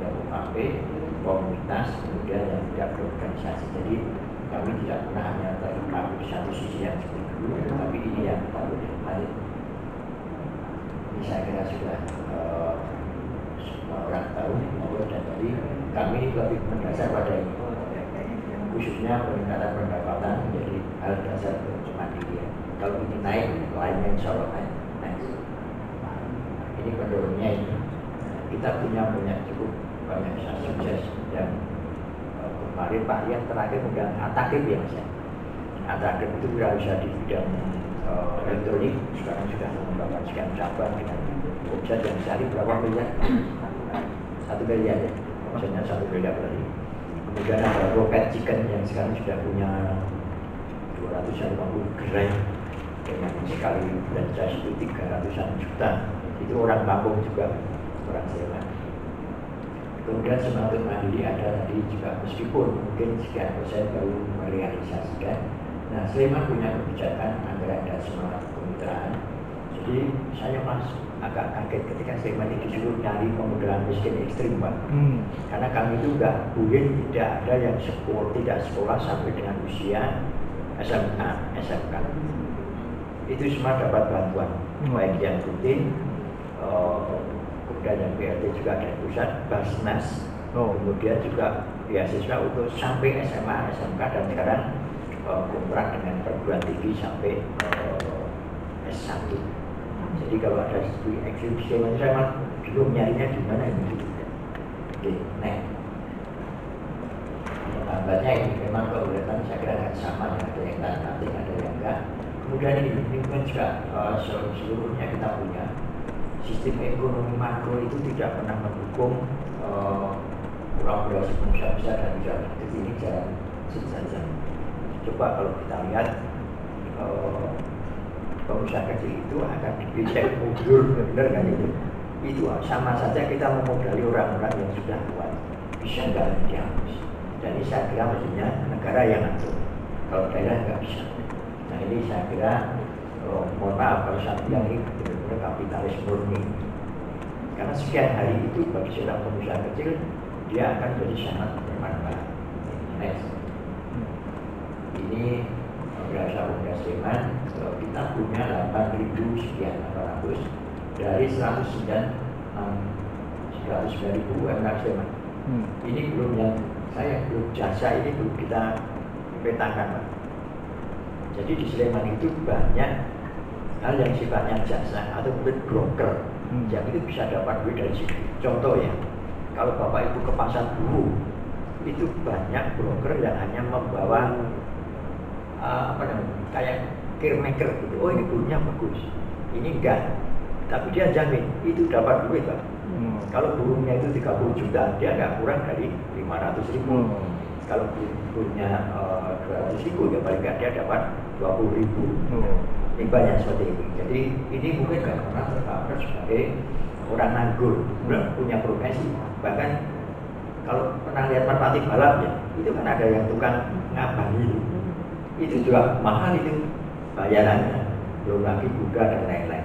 yang UKP, komunitas, kemudian yang tidak berorganisasi. Jadi kami tidak pernah hanya terpaku di satu sisi yang seperti dulu, tapi ini yang kita boleh lanjut. Ini saya kira sudah orang tahu maupun dan tadi kami lebih mendasar pada ini, khususnya peningkatan pendapatan menjadi hal dasar untuk mandiri. Kalau ini naik, lainnya insya Allah naik. Ini menurunnya ini kita punya cukup banyak sukses dan kemarin Pak Rian terakhir undang Atakib ya Mas. Atakib itu berusaha di bidang elektronik, sekarang sudah mengembangkan sekian cabang dengan omset yang sehari berapa miliar? 1 miliar ya, omsetnya 1 miliar lagi. Kemudian ada Rocket Chicken yang sekarang sudah punya 250 gerai dengan sekali franchise itu 300-an juta. Itu orang Lampung juga, orang Sleman. Kemudian Semangat Mandiri ada tadi juga, meskipun mungkin sekian persen baru merealisasikan. Nah, Sleman punya kebijakan agar ada semangat kemitraan. Jadi saya agak kaget ketika Sleman ini disuruh nyari pemodelan miskin ekstrim, Pak. Karena kami itu boleh tidak ada yang tidak sekolah sampai dengan usia SMA, SMK. Itu semua dapat bantuan, baik yang rutin, kemudian yang BLT juga dari pusat, Basnas, kemudian juga beasiswa untuk sampai SMA, SMK, dan sekarang kontrak dengan perguruan tinggi sampai S1. Jadi kalau ada eksibisi saya belum nyarinya di mana ini. Oke, next. Lambatnya ini memang kesulitan saya kira akan sama, ada yang nanti ada yang enggak. Kemudian ini kan juga seluruhnya kita punya sistem ekonomi makro itu tidak pernah mendukung kolaborasi pengusaha besar dan usaha kecil ini jalan saja. Coba kalau kita lihat pengusaha kecil itu akan diberikan mundur, benar kan itu sama saja kita memodali orang-orang yang sudah kuat, bisa nggak dihapus. Dan ini saya kira mestinya negara yang ngatur, kalau daerah nggak bisa. Nah ini saya kira mohon maaf kalau saya bilang ini benar-benar kapitalis murni. Karena sekian hari itu bagi seorang pengusaha kecil dia akan jadi sangat bermanfaat. Next. Ini berasal dari Sleman. Kita punya 8.000 sekian 800 dari 109.000 UMR Sleman. Ini belum yang saya belum jasa ini belum kita petakan, Pak. Jadi di Sleman itu banyak hal yang sifatnya jasa atau mungkin broker yang itu bisa dapat duit dari situ. Contoh ya, kalau Bapak Ibu ke pasar buruh itu banyak broker yang hanya membawa kayak caremaker gitu. Oh ini buruhnya bagus, ini enggak, tapi dia jamin itu dapat duit, Pak. Kalau buruhnya itu 30 juta, dia nggak kurang dari 500.000. Kalau buruhnya 200.000, ya paling nggak dia dapat 20.000. Ini banyak seperti ini. Jadi ini mungkin nggak pernah tercover sebagai orang nganggur, belum punya profesi. Bahkan kalau pernah lihat merpati balap ya, itu kan ada yang tukang ngabangi. Itu juga mahal itu bayarannya, belum lagi buka dan lain-lain.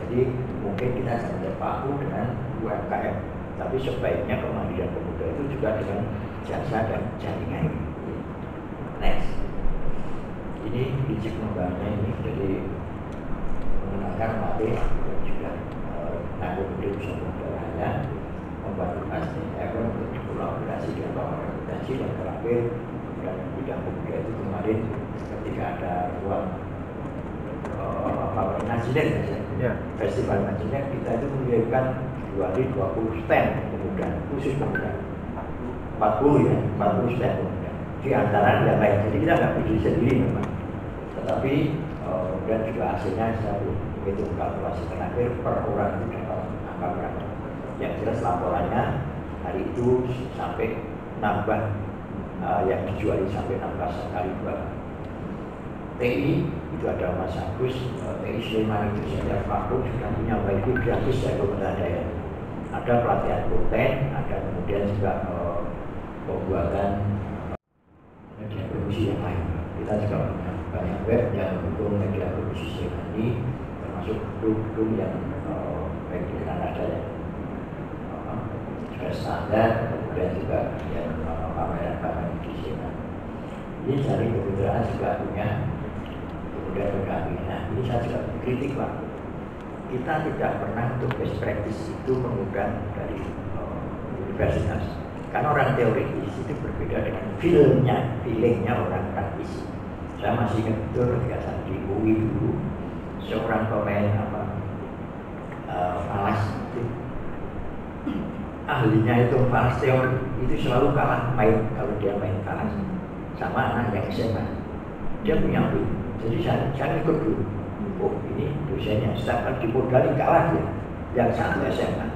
Jadi mungkin kita jangan terpaku dengan UMKM, tapi sebaiknya kemandirian pemuda itu juga dengan jasa dan jaringan. Next, ini biji kembangnya ini jadi menggunakan mati juga nanggung hidup semuanya, membantu SDM untuk kolaborasi dengan organisasi yang terakhir dan bidang pemuda itu kemarin ketika ada ruang Najiner ya. Festival Najiner kita itu mengirimkan 20 stand pemuda, khusus pemuda 40 ya, 40 stand pemuda di antara yang lain. Jadi kita nggak berdiri sendiri memang, tetapi kemudian juga hasilnya saya hitung kalkulasi terakhir per orang itu dapat angka berapa. Yang jelas laporannya hari itu sampai nambah yang dijual sampai 16 kali 2. TI itu ada Mas Agus, TI Sleman itu setiap kampung sudah punya wifi gratis ya pemerintah daerah. Ada pelatihan konten, ada kemudian juga pembuatan media produksi yang lain. Kita juga punya banyak web yang mendukung media produksi Sleman ini, termasuk gedung-gedung yang baik di Kanada ya, juga standar, kemudian juga yang pameran-pameran di Sleman. Ini dari kemitraan juga punya. Kemudian berkami. Nah ini saya juga kritik, Pak. kita tidak pernah untuk best practice itu mengundang dari universitas. Karena orang teoritis itu berbeda dengan feelingnya orang praktisi. Saya masih ingat betul ketika saya di UI dulu, seorang pemain falas itu, ahlinya itu falas teori itu selalu kalah main kalau dia main falas sama anak yang SMA. Dia punya win, jadi saya ikut dulu. Oh ini dosennya, setiap kali dimodali kalah dia. Yang satu SMA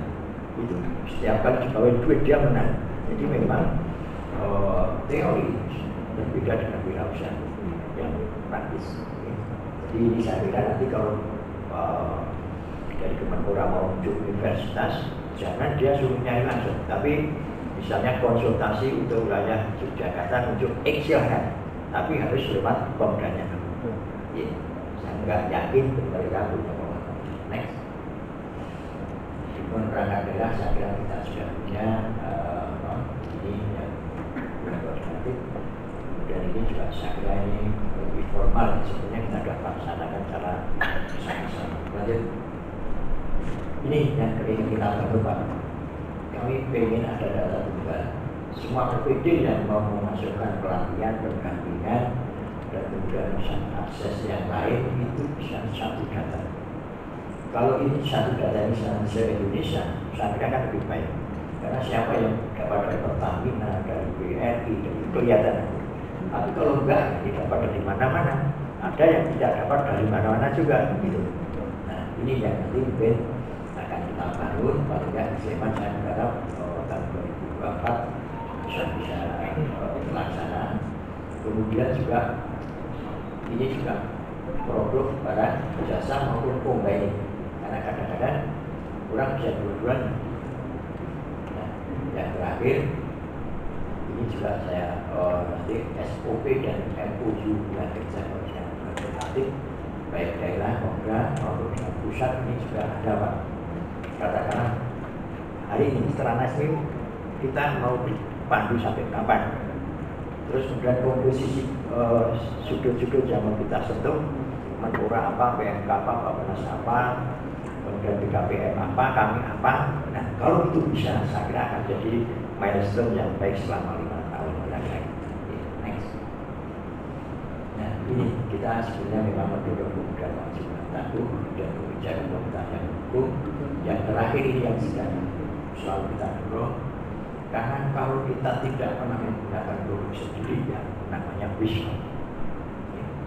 itu setiap kali dibawain duit dia menang. Jadi memang teori berbeda dengan wirausaha yang praktis. Jadi ini saya kira nanti kalau dari Kemenpora mau untuk universitas, jangan dia suruh nyari langsung, tapi misalnya konsultasi untuk wilayah Yogyakarta untuk silahkan, tapi harus lewat Komdanya. Ya, saya nggak yakin mereka punya pengalaman. Next, di rangka daerah saya kira kita sudah punya ini yang koordinatif, dan ini juga saya kira ini lebih formal. Sebenarnya kita sudah laksanakan cara bersama-sama. Lanjut. Ini yang ingin kita bantu Pak. Kami ingin ada data tunggal. Semua PPD yang mau memasukkan pelatihan, pendampingan, dan kemudian akses yang lain itu bisa satu data. Kalau ini satu data ini se-Indonesia, saya kira kan lebih baik. Karena siapa yang dapat dari Pertamina, dari BRI, dari kelihatan. Tapi kalau enggak, tidak dapat dari mana-mana. Ada yang tidak dapat dari mana-mana juga. Gitu. Nah, ini yang nanti mungkin akan kita bangun. Paling nggak di Sleman saya berharap tahun 2024 bisa terlaksana. Kemudian juga ini juga produk barang, jasa maupun combine. Karena kadang-kadang orang bisa dua-duanya. Yang terakhir, ini juga saya nanti SOP dan MOU yang kerja koordinatif baik daerah, Komda maupun dengan pusat ini juga ada Pak. Katakanlah hari ini setelah Nasrim kita mau pandu sampai kapan, terus kemudian komposisi sudut-sudut yang mau kita sentuh, Menpora apa, PMK apa, Bapenas apa, kemudian BKPM apa, kami apa. Nah kalau itu bisa, saya kira akan jadi milestone yang baik selama 5 tahun lagi. Next. Nah ini kita sebenarnya memang mendorong pemuda wajib tangguh dan kebijakan pemerintahan hukum. Yang terakhir ini yang sedang selalu kita dorong, karena kalau kita tidak pernah menggunakan produk sendiri yang namanya wisma.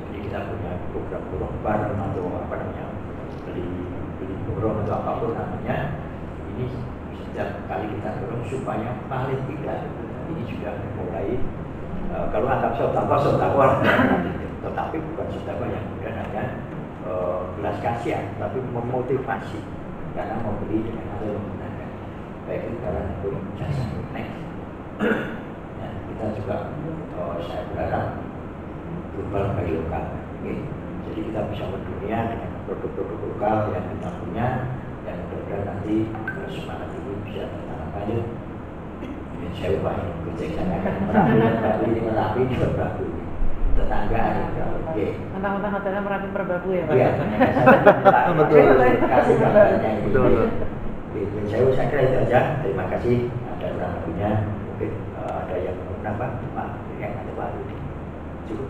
Jadi kita punya program bareng atau apa namanya beli borong atau apapun namanya, ini setiap kali kita dorong supaya paling tidak ini sudah mulai kalau anggap sotawa tetapi bukan sotawa yang kemudian hanya belas kasihan, tapi memotivasi karena membeli dengan hasil menggunakan baik itu barang maupun jasa. Next. Nah, kita juga saya berharap global by lokal. Jadi kita bisa mendunia dengan produk-produk lokal yang kita punya, dan mudah-mudahan nanti semangat ini bisa tertanam banyak. Dan saya lupa ini, kucing saya akan merapi juga baku. Tetangga ada, oke. Mentang-mentang hotelnya Merapi Merbabu ya Pak? Iya, betul. Kasih gambarnya gitu. Saya kira itu aja. Terima kasih. Ada kurang lebihnya, mungkin ada yang mau nambah, Pak, yang ada baru. Cukup.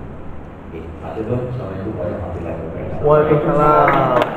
Oke, Pak Tudun, Assalamualaikum warahmatullahi wabarakatuh. Waalaikumsalam.